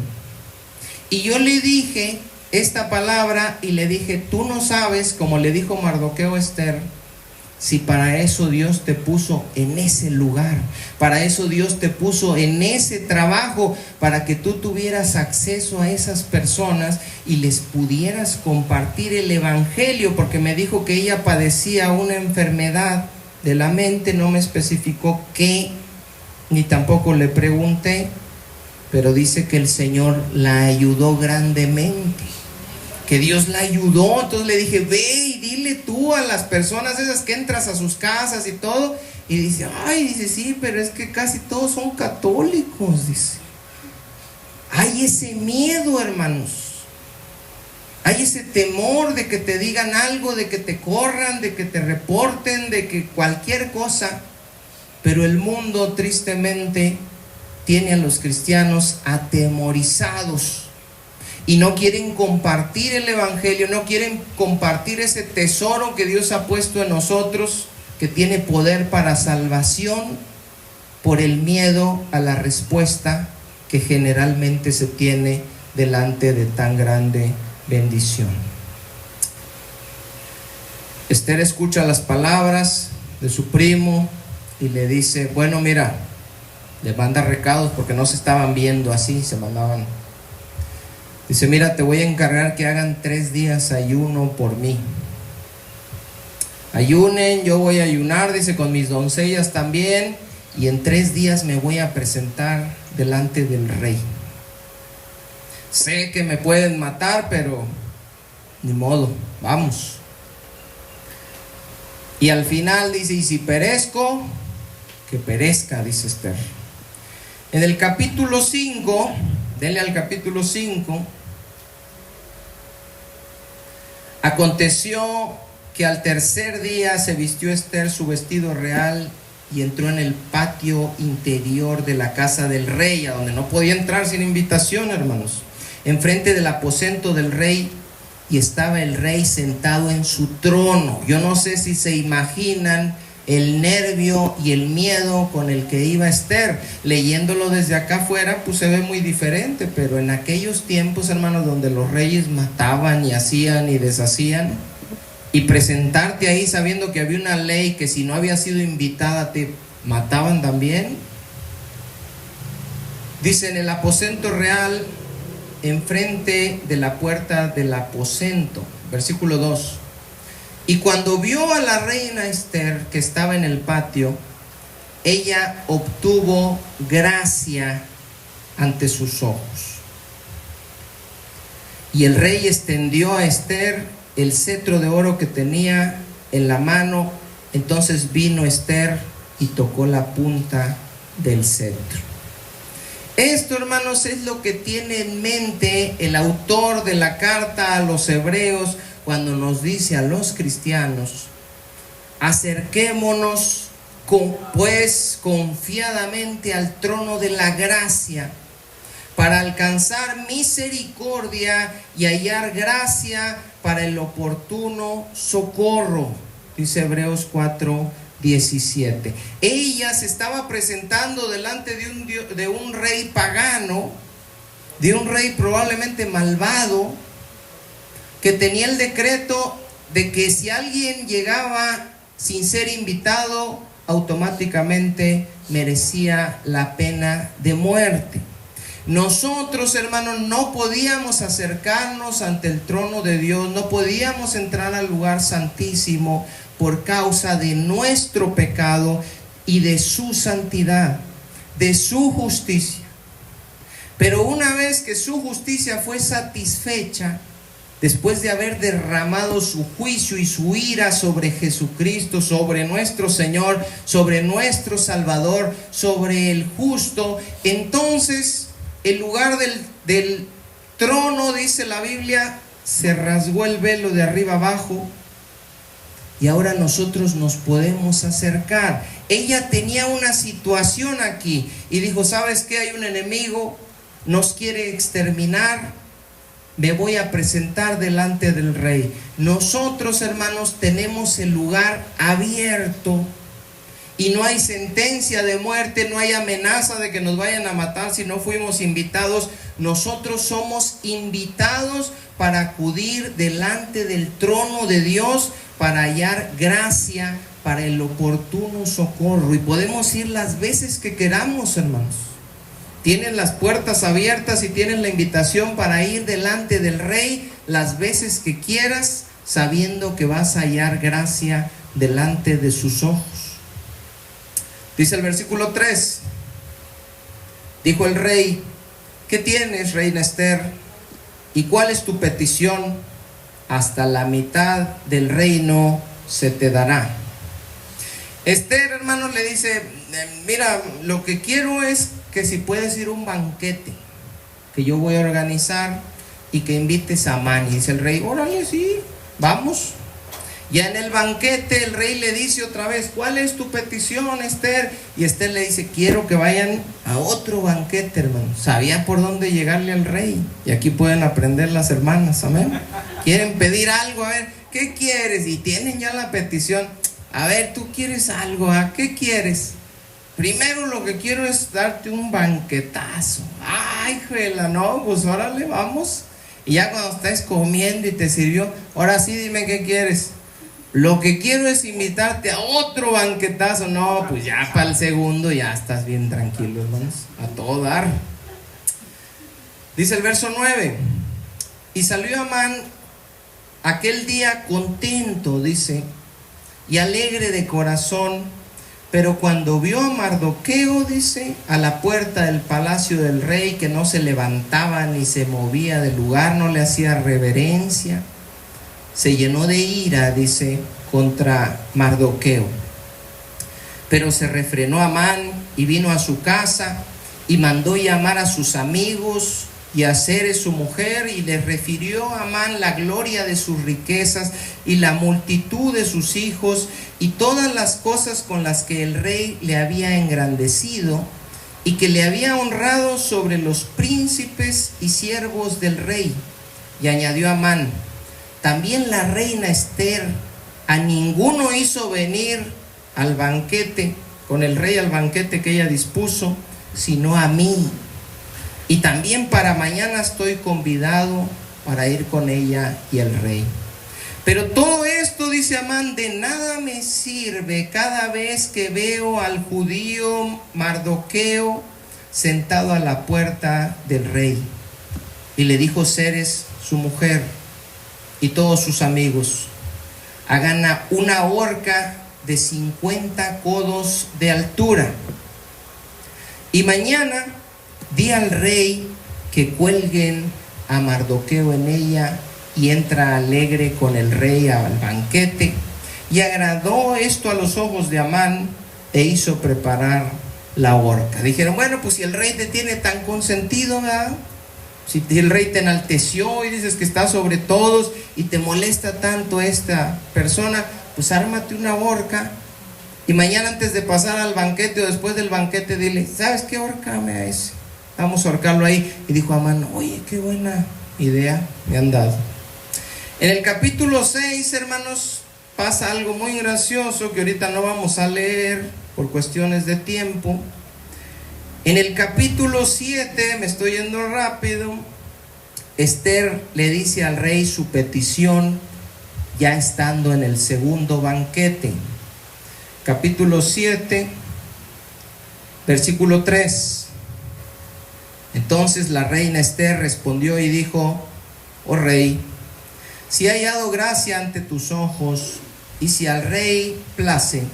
Y yo le dije esta palabra y le dije, tú no sabes, como le dijo Mardoqueo a Esther, si para eso Dios te puso en ese lugar, para eso Dios te puso en ese trabajo, para que tú tuvieras acceso a esas personas y les pudieras compartir el evangelio, porque me dijo que ella padecía una enfermedad de la mente, no me especificó qué, ni tampoco le pregunté, pero dice que el Señor la ayudó grandemente, que Dios la ayudó. Entonces le dije, ve y dile tú a las personas esas que entras a sus casas y todo, y dice, ay, dice, sí, pero es que casi todos son católicos, dice. Hay ese miedo, hermanos, hay ese temor de que te digan algo, de que te corran, de que te reporten, de que cualquier cosa. Pero el mundo tristemente tiene a los cristianos atemorizados y no quieren compartir el evangelio, no quieren compartir ese tesoro que Dios ha puesto en nosotros, que tiene poder para salvación, por el miedo a la respuesta que generalmente se tiene delante de tan grande bendición. Esther escucha las palabras de su primo y le dice, bueno, mira, le manda recados porque no se estaban viendo así, se mandaban. Dice, mira, te voy a encargar que hagan 3 días ayuno por mí. Ayunen, yo voy a ayunar, dice, con mis doncellas también, y en 3 días me voy a presentar delante del rey. Sé que me pueden matar, pero ni modo, vamos. Y al final dice, y si perezco, que perezca, dice Esther. En el capítulo 5, denle al capítulo 5, aconteció que al tercer día se vistió Esther su vestido real y entró en el patio interior de la casa del rey, a donde no podía entrar sin invitación, hermanos, enfrente del aposento del rey, y estaba el rey sentado en su trono. Yo no sé si se imaginan el nervio y el miedo con el que iba Esther. Leyéndolo desde acá afuera, pues se ve muy diferente, pero en aquellos tiempos, hermanos, donde los reyes mataban y hacían y deshacían, y presentarte ahí sabiendo que había una ley que si no había sido invitada te mataban también. Dice, en el aposento real, enfrente de la puerta del aposento, versículo 2. Y cuando vio a la reina Esther que estaba en el patio, ella obtuvo gracia ante sus ojos. Y el rey extendió a Esther el cetro de oro que tenía en la mano. Entonces vino Esther y tocó la punta del cetro. Esto, hermanos, es lo que tiene en mente el autor de la carta a los hebreos cuando nos dice a los cristianos: acerquémonos pues confiadamente al trono de la gracia para alcanzar misericordia y hallar gracia para el oportuno socorro. Dice Hebreos 4:17. Ella se estaba presentando delante de un rey pagano, de un rey probablemente malvado, que tenía el decreto de que si alguien llegaba sin ser invitado, automáticamente merecía la pena de muerte. Nosotros, hermanos, no podíamos acercarnos ante el trono de Dios, no podíamos entrar al lugar santísimo por causa de nuestro pecado y de su santidad, de su justicia. Pero una vez que su justicia fue satisfecha, después de haber derramado su juicio y su ira sobre Jesucristo, sobre nuestro Señor, sobre nuestro Salvador, sobre el justo, entonces el lugar del trono, dice la Biblia, se rasgó el velo de arriba abajo y ahora nosotros nos podemos acercar. Ella tenía una situación aquí y dijo: ¿sabes qué? Hay un enemigo, nos quiere exterminar, me voy a presentar delante del rey. Nosotros, hermanos, tenemos el lugar abierto y no hay sentencia de muerte, no hay amenaza de que nos vayan a matar si no fuimos invitados. Nosotros somos invitados para acudir delante del trono de Dios para hallar gracia para el oportuno socorro, y podemos ir las veces que queramos, hermanos. Tienen las puertas abiertas y tienen la invitación para ir delante del rey las veces que quieras, sabiendo que vas a hallar gracia delante de sus ojos. Dice el versículo 3: dijo el rey: ¿qué tienes, reina Esther? ¿Y cuál es tu petición? Hasta la mitad del reino se te dará. Esther, hermanos, le dice: mira, lo que quiero es que si puedes ir a un banquete que yo voy a organizar y que invites a Amán. Y dice el rey: órale, sí, vamos. Ya en el banquete el rey le dice otra vez: ¿cuál es tu petición, Esther? Y Esther le dice: quiero que vayan a otro banquete, hermano. Sabía por dónde llegarle al rey. Y aquí pueden aprender las hermanas, amén. Quieren pedir algo, a ver, ¿qué quieres? Y tienen ya la petición. A ver, tú quieres algo, ¿ah? ¿Qué quieres? Primero lo que quiero es darte un banquetazo. Ay, juela, no, pues órale, vamos. Y ya cuando estés comiendo y te sirvió, ahora sí dime qué quieres. Lo que quiero es invitarte a otro banquetazo. No, pues ya para el segundo ya estás bien tranquilo, hermanos. A todo dar. Dice el verso 9: Y salió Amán aquel día contento, dice, y alegre de corazón, pero cuando vio a Mardoqueo, dice, a la puerta del palacio del rey, que no se levantaba ni se movía del lugar, no le hacía reverencia, se llenó de ira, dice, contra Mardoqueo. Pero se refrenó Amán y vino a su casa y mandó llamar a sus amigos y a Zeres su mujer, y le refirió a Amán la gloria de sus riquezas y la multitud de sus hijos y todas las cosas con las que el rey le había engrandecido y que le había honrado sobre los príncipes y siervos del rey. Y añadió Amán: también la reina Ester a ninguno hizo venir al banquete, con el rey al banquete que ella dispuso, sino a mí. Y también para mañana estoy convidado para ir con ella y el rey. Pero todo esto, dice Amán, de nada me sirve cada vez que veo al judío Mardoqueo sentado a la puerta del rey. Y le dijo Zeres, su mujer, y todos sus amigos: hagan una horca de 50 codos de altura. Y mañana di al rey que cuelguen a Mardoqueo en ella, y entra alegre con el rey al banquete. Y agradó esto a los ojos de Amán, e hizo preparar la horca. Dijeron: bueno, pues si el rey te tiene tan consentido, ¿verdad? Si el rey te enalteció y dices que está sobre todos y te molesta tanto esta persona, pues ármate una horca. Y mañana, antes de pasar al banquete o después del banquete, dile: ¿sabes qué? Ahórcame a ese. Vamos a ahorcarlo ahí. Y dijo Amán: oye, qué buena idea me han dado. En el capítulo 6, hermanos, pasa algo muy gracioso que ahorita no vamos a leer por cuestiones de tiempo. En el capítulo 7, me estoy yendo rápido, Ester le dice al rey su petición, ya estando en el segundo banquete. Capítulo 7, versículo 3. Entonces la reina Ester respondió y dijo: oh rey, si he hallado gracia ante tus ojos, y si al rey place,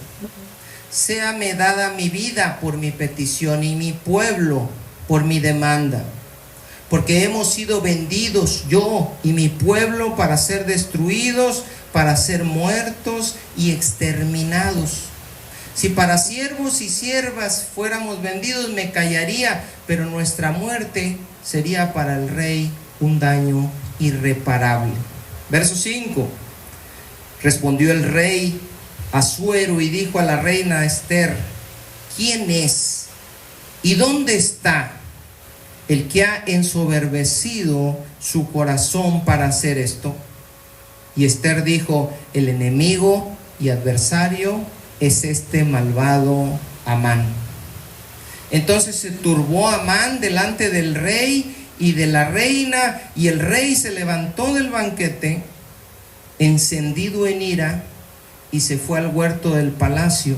séame dada mi vida por mi petición y mi pueblo por mi demanda, porque hemos sido vendidos yo y mi pueblo para ser destruidos, para ser muertos y exterminados. Si para siervos y siervas fuéramos vendidos, me callaría, pero nuestra muerte sería para el rey un daño irreparable. Verso 5. Respondió el rey Asuero y dijo a la reina Ester: ¿quién es y dónde está el que ha ensoberbecido su corazón para hacer esto? Y Ester dijo: el enemigo y adversario es este malvado Amán. Entonces se turbó Amán delante del rey y de la reina, y el rey se levantó del banquete encendido en ira y se fue al huerto del palacio,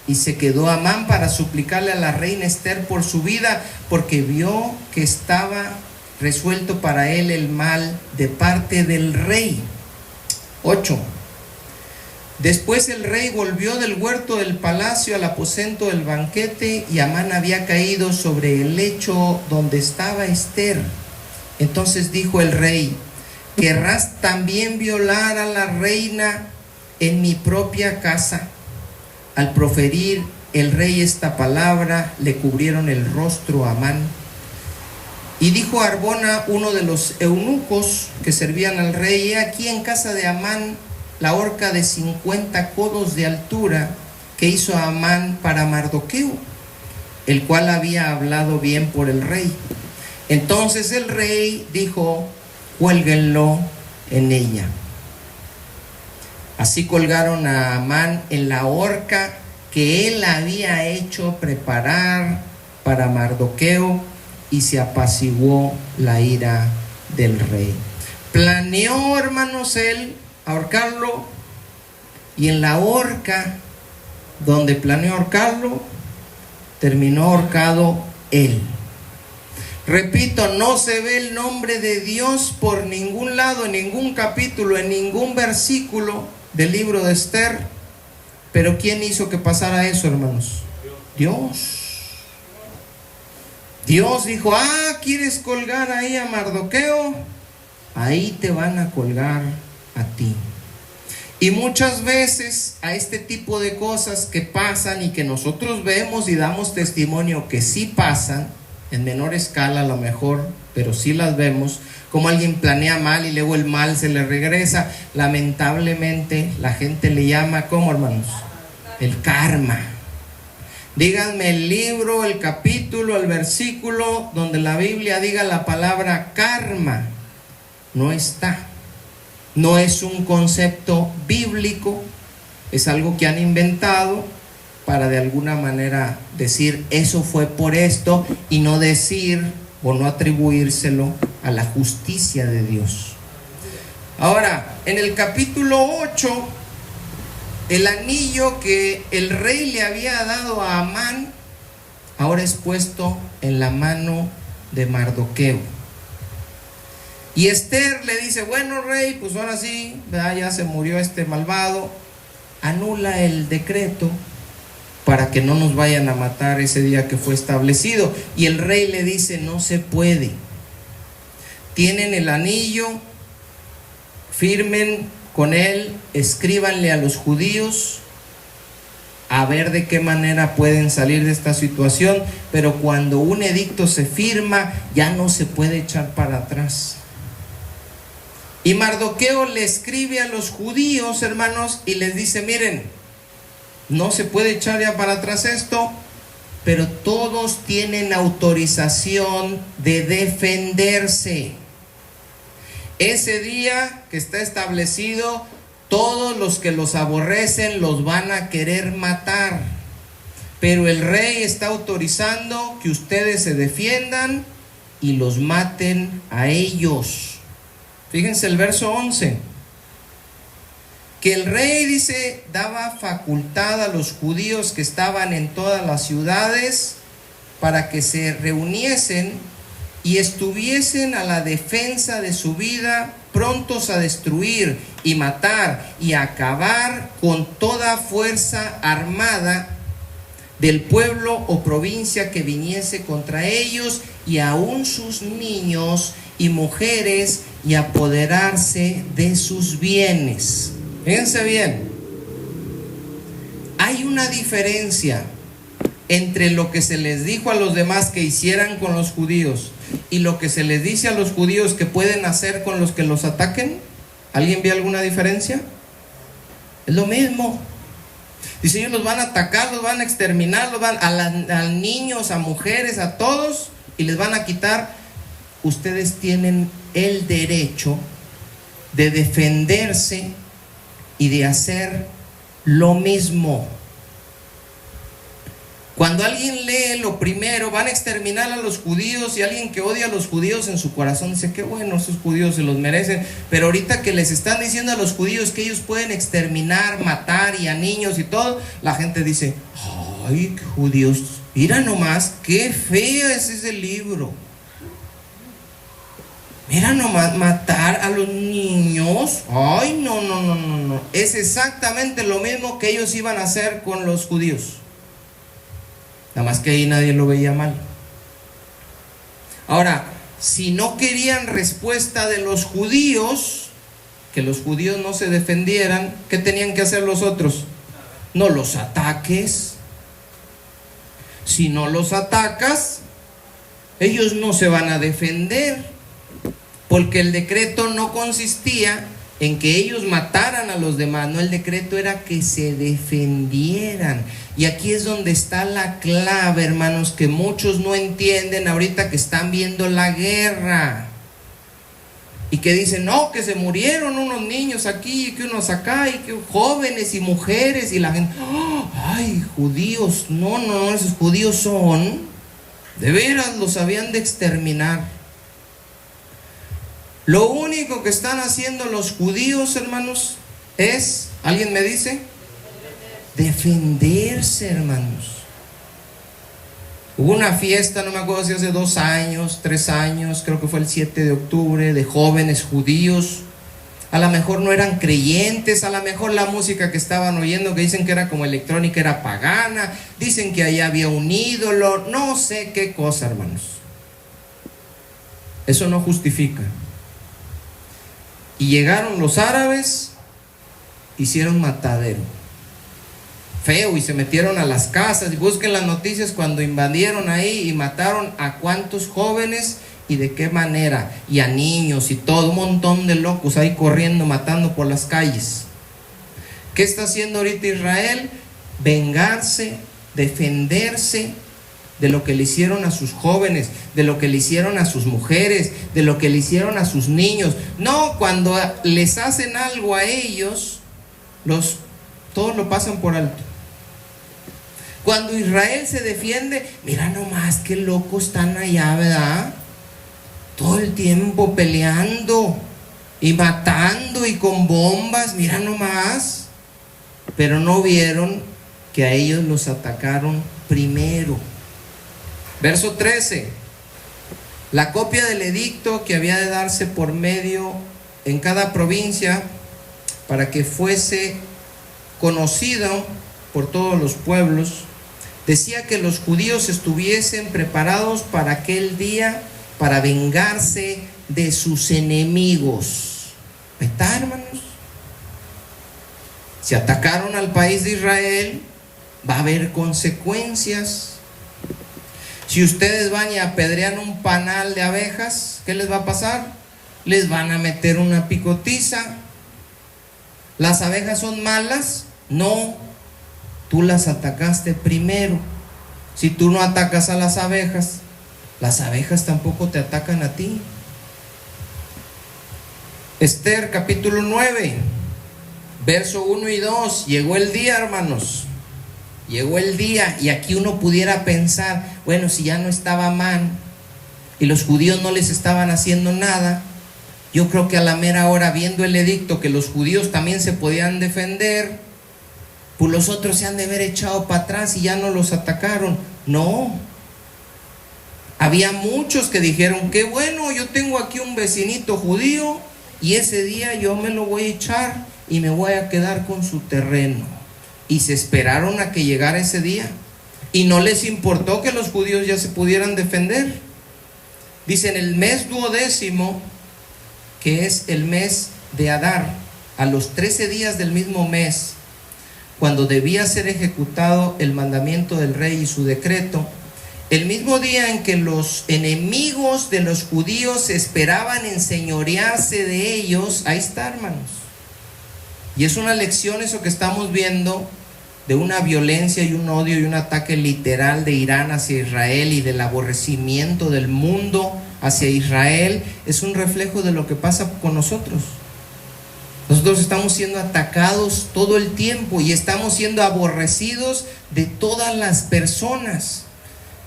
y se quedó Amán para suplicarle a la reina Ester por su vida, porque vio que estaba resuelto para él el mal de parte del rey. 8. Después el rey volvió del huerto del palacio al aposento del banquete, y Amán había caído sobre el lecho donde estaba Ester. Entonces dijo el rey: ¿querrás también violar a la reina en mi propia casa? Al proferir el rey esta palabra, le cubrieron el rostro a Amán. Y dijo Arbona, uno de los eunucos que servían al rey: he aquí en casa de Amán la horca de 50 codos de altura que hizo Amán para Mardoqueo, el cual había hablado bien por el rey. Entonces el rey dijo: cuélguenlo en ella. Así colgaron a Amán en la horca que él había hecho preparar para Mardoqueo, y se apaciguó la ira del rey. Planeó, hermanos, él ahorcarlo, y en la horca donde planeó ahorcarlo, terminó ahorcado él. Repito, no se ve el nombre de Dios por ningún lado, en ningún capítulo, en ningún versículo del libro de Esther. Pero ¿quién hizo que pasara eso, hermanos? Dios. Dios dijo: ¿quieres colgar ahí a Mardoqueo? Ahí te van a colgar a ti. Y muchas veces a este tipo de cosas que pasan y que nosotros vemos y damos testimonio que sí pasan, en menor escala a lo mejor, pero sí las vemos, como alguien planea mal y luego el mal se le regresa. Lamentablemente la gente le llama, ¿cómo, hermanos? El karma. Díganme el libro, el capítulo, el versículo donde la Biblia diga la palabra karma. No está. No es un concepto bíblico, es algo que han inventado para de alguna manera decir eso fue por esto, y no decir o no atribuírselo a la justicia de Dios. Ahora, en el capítulo 8, el anillo que el rey le había dado a Amán ahora es puesto en la mano de Mardoqueo. Y Esther le dice: bueno, rey, pues ahora sí, ya se murió este malvado, anula el decreto para que no nos vayan a matar ese día que fue establecido. Y el rey le dice: no se puede. Tienen el anillo, firmen con él, escríbanle a los judíos a ver de qué manera pueden salir de esta situación. Pero cuando un edicto se firma, ya no se puede echar para atrás. Y Mardoqueo le escribe a los judíos, hermanos, y les dice: miren, no se puede echar ya para atrás esto, pero todos tienen autorización de defenderse. Ese día que está establecido, todos los que los aborrecen los van a querer matar, pero el rey está autorizando que ustedes se defiendan y los maten a ellos. Fíjense el verso 11, que el rey, dice, daba facultad a los judíos que estaban en todas las ciudades para que se reuniesen y estuviesen a la defensa de su vida, prontos a destruir y matar y acabar con toda fuerza armada del pueblo o provincia que viniese contra ellos, y aun sus niños y mujeres, y apoderarse de sus bienes. Fíjense bien, hay una diferencia entre lo que se les dijo a los demás que hicieran con los judíos y lo que se les dice a los judíos que pueden hacer con los que los ataquen. ¿Alguien ve alguna diferencia? Es lo mismo. Dice: ellos los van a atacar, los van a exterminar, los van a niños, a mujeres, a todos, y les van a quitar. Ustedes tienen el derecho de defenderse y de hacer lo mismo. Cuando alguien lee lo primero, van a exterminar a los judíos, y alguien que odia a los judíos en su corazón dice: qué bueno, esos judíos se los merecen. Pero ahorita que les están diciendo a los judíos que ellos pueden exterminar, matar, y a niños y todo, la gente dice: ay, qué judíos, mira nomás, qué feo es ese libro. Mira nomás, matar a los niños. Ay, no. Es exactamente lo mismo que ellos iban a hacer con los judíos. Nada más que ahí nadie lo veía mal. Ahora, si no querían respuesta de los judíos, que los judíos no se defendieran, ¿qué tenían que hacer los otros? No los ataques. Si no los atacas, ellos no se van a defender. Porque el decreto no consistía en que ellos mataran a los demás, no, el decreto era que se defendieran. Y aquí es donde está la clave, hermanos, que muchos no entienden ahorita que están viendo la guerra. Y que dicen: no, que se murieron unos niños aquí, que unos acá, y que jóvenes y mujeres, y la gente: ¡oh! Ay, judíos, no, esos judíos son, de veras los habían de exterminar. Lo único que están haciendo los judíos, hermanos, es, ¿alguien me dice? Defenderse, hermanos. Hubo una fiesta, no me acuerdo si hace 2 años, 3 años, creo que fue el 7 de octubre, de jóvenes judíos. A lo mejor no eran creyentes, a lo mejor la música que estaban oyendo, que dicen que era como electrónica, era pagana, dicen que allá había un ídolo, no sé qué cosa, hermanos. Eso no justifica. Y llegaron los árabes, hicieron matadero feo y se metieron a las casas. Y busquen las noticias cuando invadieron ahí y mataron a cuántos jóvenes y de qué manera, y a niños y todo, un montón de locos ahí corriendo, matando por las calles. ¿Qué está haciendo ahorita Israel? Vengarse, defenderse de lo que le hicieron a sus jóvenes, de lo que le hicieron a sus mujeres, de lo que le hicieron a sus niños. No, cuando les hacen algo a ellos, todos lo pasan por alto. Cuando Israel se defiende, mira nomás qué locos están allá, ¿verdad? Todo el tiempo peleando y matando y con bombas, mira nomás. Pero no vieron que a ellos los atacaron primero. Verso 13. La copia del edicto que había de darse por medio en cada provincia para que fuese conocido por todos los pueblos, decía que los judíos estuviesen preparados para aquel día, para vengarse de sus enemigos. Ahí está, hermanos. Si atacaron al país de Israel, va a haber consecuencias. Si ustedes van y apedrean un panal de abejas, ¿qué les va a pasar? Les van a meter una picotiza. ¿Las abejas son malas? No, tú las atacaste primero. Si tú no atacas a las abejas tampoco te atacan a ti. Esther capítulo 9, verso 1 y 2. Llegó el día, hermanos. Llegó el día, y aquí uno pudiera pensar, bueno, si ya no estaba Amán y los judíos no les estaban haciendo nada, yo creo que a la mera hora, viendo el edicto que los judíos también se podían defender, pues los otros se han de haber echado para atrás y ya no los atacaron. No, había muchos que dijeron, qué bueno, yo tengo aquí un vecinito judío y ese día yo me lo voy a echar y me voy a quedar con su terreno. Y se esperaron a que llegara ese día y no les importó que los judíos ya se pudieran defender. Dice, en el mes 12º, que es el mes de Adar, a los 13 días del mismo mes, cuando debía ser ejecutado el mandamiento del rey y su decreto, el mismo día en que los enemigos de los judíos esperaban enseñorearse de ellos, ahí está, hermanos. Y es una lección eso que estamos viendo, de una violencia y un odio y un ataque literal de Irán hacia Israel y del aborrecimiento del mundo hacia Israel. Es un reflejo de lo que pasa con nosotros. Nosotros estamos siendo atacados todo el tiempo y estamos siendo aborrecidos de todas las personas.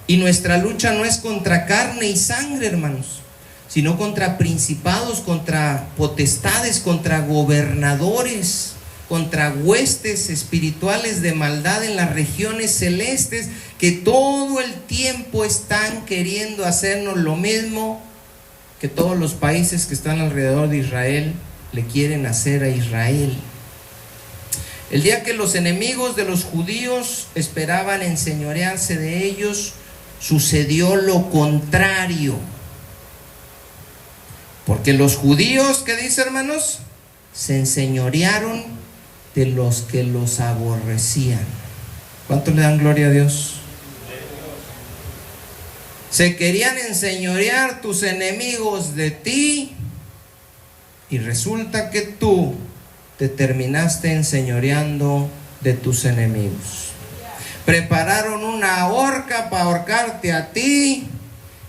Y nuestra lucha no es contra carne y sangre, hermanos, sino contra principados, contra potestades, contra gobernadores, contra huestes espirituales de maldad en las regiones celestes, que todo el tiempo están queriendo hacernos lo mismo que todos los países que están alrededor de Israel le quieren hacer a Israel. El día que los enemigos de los judíos esperaban enseñorearse de ellos, sucedió lo contrario. Porque los judíos, ¿qué dice, hermanos? Se enseñorearon de los que los aborrecían. ¿Cuánto le dan gloria a Dios? Se querían enseñorear tus enemigos de ti, y resulta que tú te terminaste enseñoreando de tus enemigos. Prepararon una horca para ahorcarte a ti,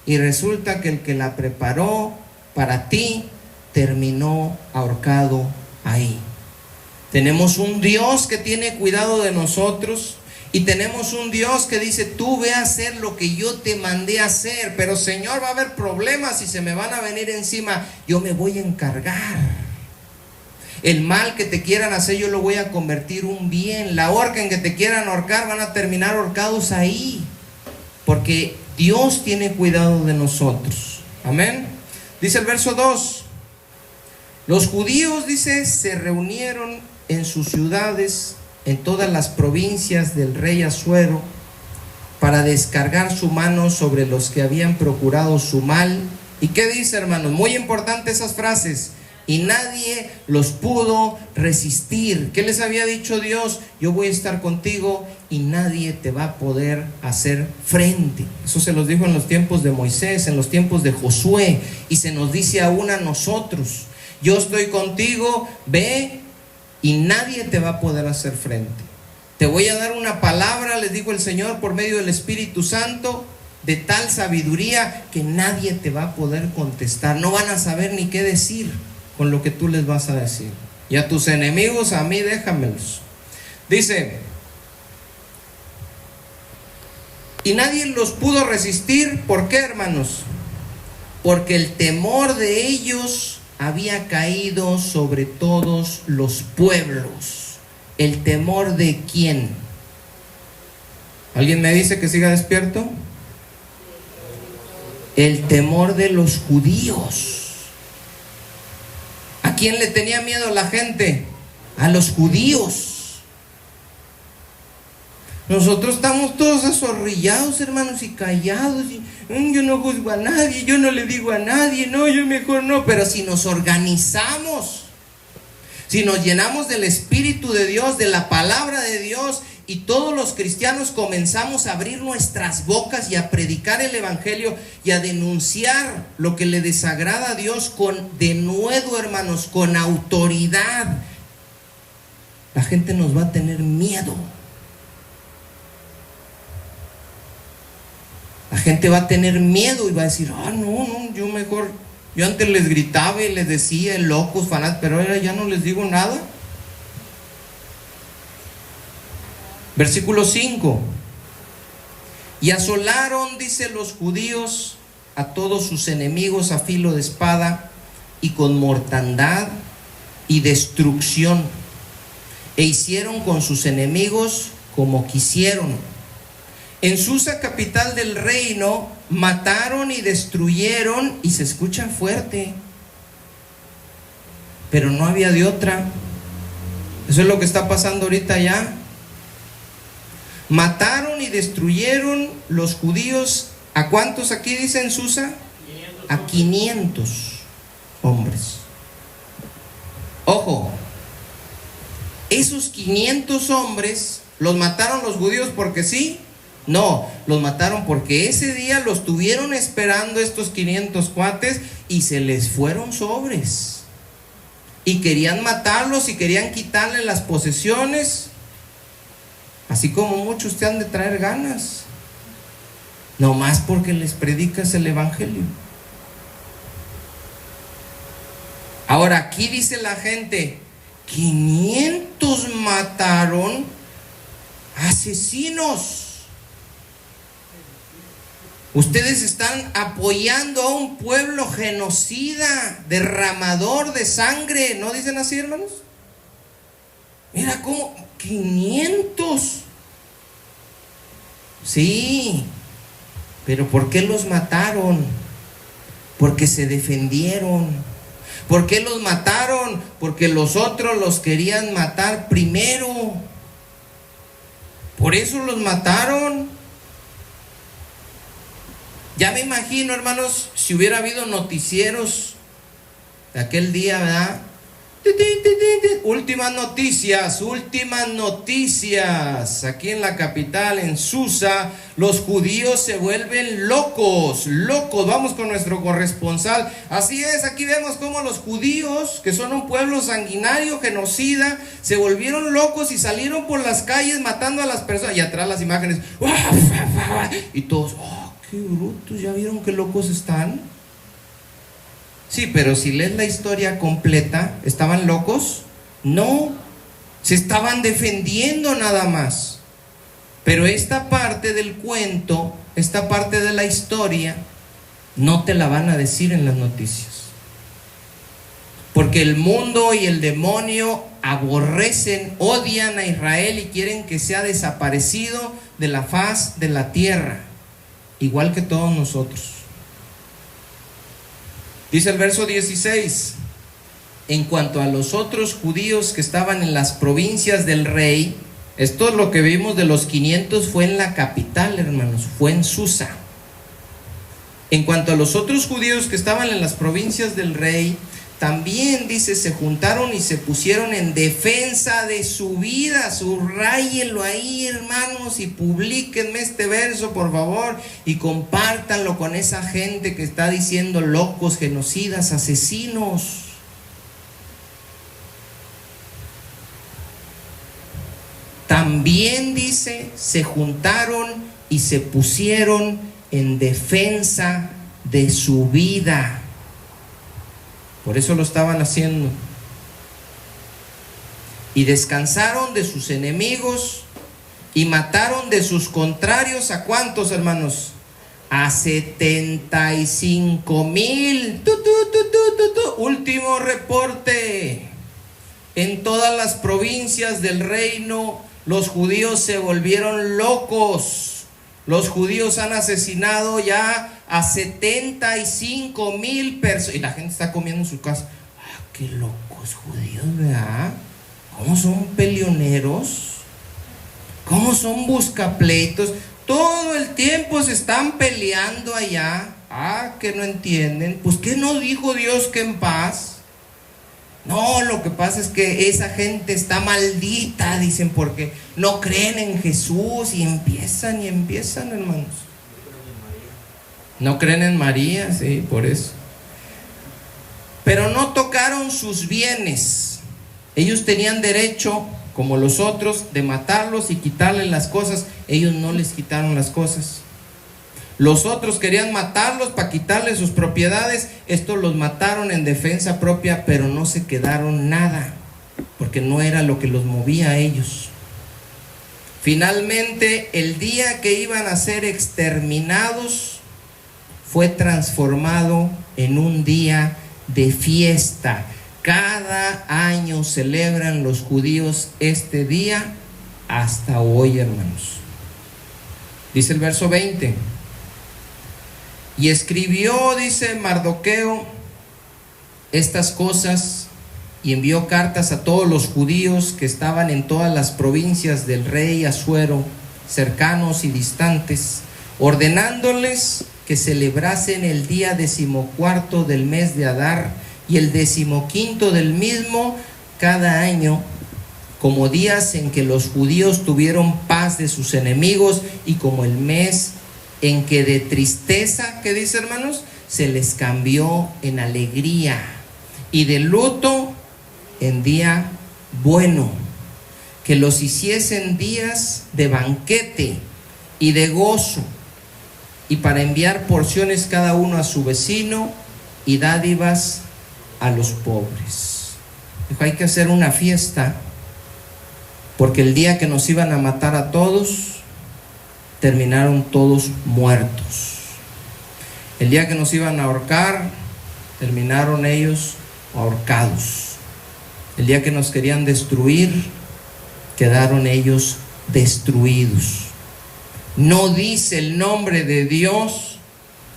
y resulta que el que la preparó para ti terminó ahorcado ahí. Tenemos un Dios que tiene cuidado de nosotros, y tenemos un Dios que dice, tú ve a hacer lo que yo te mandé a hacer, pero Señor, va a haber problemas y se me van a venir encima, yo me voy a encargar. El mal que te quieran hacer yo lo voy a convertir un bien. La horca en que te quieran ahorcar van a terminar ahorcados ahí. porque Dios tiene cuidado de nosotros. Amén. Dice el verso 2: los judíos, dice, se reunieron en sus ciudades, en todas las provincias del rey Asuero, para descargar su mano sobre los que habían procurado su mal. ¿Y qué dice, hermanos? Muy importante esas frases. Y nadie los pudo resistir. ¿Qué les había dicho Dios? Yo voy a estar contigo y nadie te va a poder hacer frente. Eso se los dijo en los tiempos de Moisés, en los tiempos de Josué, y se nos dice aún a nosotros: yo estoy contigo, ve y nadie te va a poder hacer frente. Te voy a dar una palabra, les dijo el Señor por medio del Espíritu Santo, de tal sabiduría que nadie te va a poder contestar. No van a saber ni qué decir con lo que tú les vas a decir. Y a tus enemigos, a mí déjamelos. Dice: y nadie los pudo resistir. ¿Por qué, hermanos? Porque el temor de ellos había caído sobre todos los pueblos. ¿El temor de quién? ¿Alguien me dice que siga despierto? El temor de los judíos. ¿A quién le tenía miedo la gente? A los judíos. Nosotros estamos todos azorrillados, hermanos, y callados. Yo no juzgo a nadie, yo no le digo a nadie, no, yo mejor no. Pero si nos organizamos, si nos llenamos del Espíritu de Dios, de la palabra de Dios, y todos los cristianos comenzamos a abrir nuestras bocas y a predicar el Evangelio y a denunciar lo que le desagrada a Dios con denuedo, hermanos, con autoridad, la gente nos va a tener miedo. La gente va a tener miedo y va a decir: no, yo mejor, yo antes les gritaba y les decía locos, fanáticos, pero ahora ya no les digo nada. Versículo 5: y asolaron, dice, los judíos a todos sus enemigos a filo de espada y con mortandad y destrucción, e hicieron con sus enemigos como quisieron. En Susa, capital del reino, mataron y destruyeron, y se escucha fuerte, pero no había de otra. Eso es lo que está pasando ahorita allá. Mataron y destruyeron los judíos. ¿A cuántos aquí dice en Susa? 500. A 500 hombres. Ojo, esos 500 hombres los mataron los judíos porque sí. No, los mataron porque ese día los tuvieron esperando estos 500 cuates y se les fueron sobres. Y querían matarlos y querían quitarle las posesiones. Así como muchos te han de traer ganas, nomás porque les predicas el Evangelio. Ahora aquí dice la gente: 500 mataron, asesinos. Ustedes están apoyando a un pueblo genocida, derramador de sangre. ¿No dicen así, hermanos? Mira cómo 500. Sí, pero ¿por qué los mataron? Porque se defendieron. ¿Por qué los mataron? Porque los otros los querían matar primero. Por eso los mataron. Ya me imagino, hermanos, si hubiera habido noticieros de aquel día, ¿verdad? Últimas noticias. Aquí en la capital, en Susa, los judíos se vuelven locos. Vamos con nuestro corresponsal. Así es, aquí vemos cómo los judíos, que son un pueblo sanguinario, genocida, se volvieron locos y salieron por las calles matando a las personas. Y atrás las imágenes. Y todos, qué brutos, ¿ya vieron qué locos están? Sí, pero si lees la historia completa, ¿estaban locos? No, se estaban defendiendo nada más. Pero esta parte del cuento, esta parte de la historia, no te la van a decir en las noticias. Porque el mundo y el demonio aborrecen, odian a Israel y quieren que sea desaparecido de la faz de la tierra. igual que todos nosotros. Dice el verso 16: en cuanto a los otros judíos que estaban en las provincias del rey, esto es lo que vimos de los 500, fue en la capital, hermanos, fue en Susa. En cuanto a los otros judíos que estaban en las provincias del rey, también dice, se juntaron y se pusieron en defensa de su vida. Subrayenlo ahí, hermanos, y publíquenme este verso, por favor, y compártanlo con esa gente que está diciendo locos, genocidas, asesinos. También dice, se juntaron y se pusieron en defensa de su vida. Por eso lo estaban haciendo. Y descansaron de sus enemigos y mataron de sus contrarios. ¿A cuántos, hermanos? A 75,000. Último reporte. En todas las provincias del reino, los judíos se volvieron locos. Los judíos han asesinado ya a 75,000 personas. Y la gente está comiendo en su casa. ¡Ah, qué locos judíos, ¿verdad? ¿Cómo son peleoneros? ¿Cómo son buscapleitos? Todo el tiempo se están peleando allá. Ah, que no entienden. Pues, ¿qué no dijo Dios que en paz? No, lo que pasa es que esa gente está maldita, dicen, porque no creen en Jesús y empiezan, hermanos. No creen en María, sí, por eso. Pero no tocaron sus bienes. Ellos tenían derecho, como los otros, de matarlos y quitarles las cosas. Ellos no les quitaron las cosas. Los otros querían matarlos para quitarles sus propiedades. Estos los mataron en defensa propia, pero no se quedaron nada, porque no era lo que los movía a ellos. Finalmente, el día que iban a ser exterminados fue transformado en un día de fiesta. Cada año celebran los judíos este día hasta hoy, hermanos. Dice el verso 20: y escribió, dice Mardoqueo, estas cosas y envió cartas a todos los judíos que estaban en todas las provincias del rey Asuero, cercanos y distantes, ordenándoles que celebrasen el día 14 del mes de Adar y el 15 del mismo cada año, como días en que los judíos tuvieron paz de sus enemigos y como el mes en que de tristeza, ¿qué dice, hermanos?, se les cambió en alegría, y de luto en día bueno, que los hiciesen días de banquete y de gozo, y para enviar porciones cada uno a su vecino y dádivas a los pobres. Dijo, hay que hacer una fiesta, porque el día que nos iban a matar a todos, terminaron todos muertos. El día que nos iban a ahorcar, terminaron ellos ahorcados. El día que nos querían destruir, quedaron ellos destruidos. No dice el nombre de Dios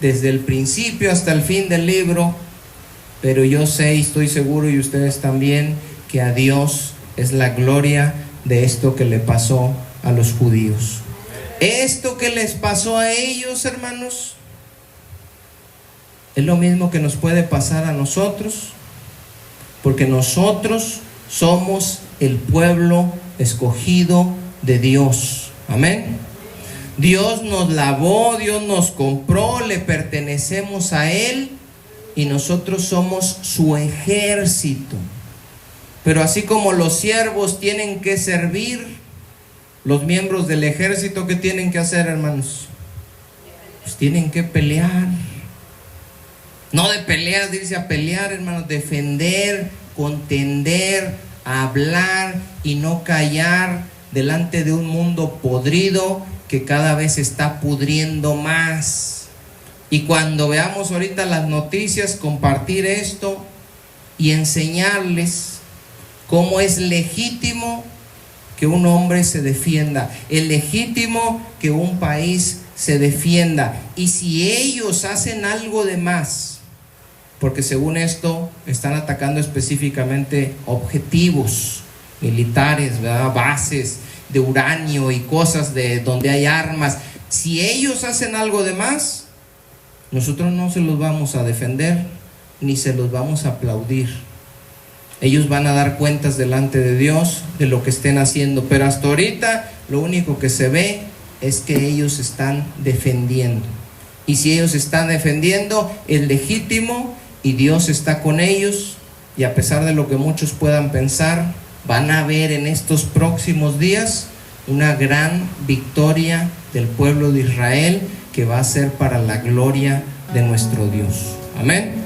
desde el principio hasta el fin del libro, pero yo sé y estoy seguro, y ustedes también, que a Dios es la gloria de esto que le pasó a los judíos. Esto que les pasó a ellos, hermanos, es lo mismo que nos puede pasar a nosotros, porque nosotros somos el pueblo escogido de Dios. Amén. Dios nos lavó, Dios nos compró, le pertenecemos a Él y nosotros somos su ejército. Pero así como los siervos tienen que servir, los miembros del ejército, ¿qué tienen que hacer, hermanos? Pues tienen que pelear. No de peleas, dice a pelear, hermanos, defender, contender, hablar y no callar delante de un mundo podrido que cada vez está pudriendo más. Y cuando veamos ahorita las noticias, compartir esto y enseñarles cómo es legítimo que un hombre se defienda, es legítimo que un país se defienda. Y si ellos hacen algo de más, porque según esto están atacando específicamente objetivos militares, ¿verdad? Bases de uranio y cosas de donde hay armas. Si ellos hacen algo de más, nosotros no se los vamos a defender ni se los vamos a aplaudir. Ellos van a dar cuentas delante de Dios de lo que estén haciendo, pero hasta ahorita lo único que se ve es que ellos están defendiendo. Y si ellos están defendiendo, es legítimo y Dios está con ellos. Y a pesar de lo que muchos puedan pensar, van a ver en estos próximos días una gran victoria del pueblo de Israel que va a ser para la gloria de nuestro Dios. Amén.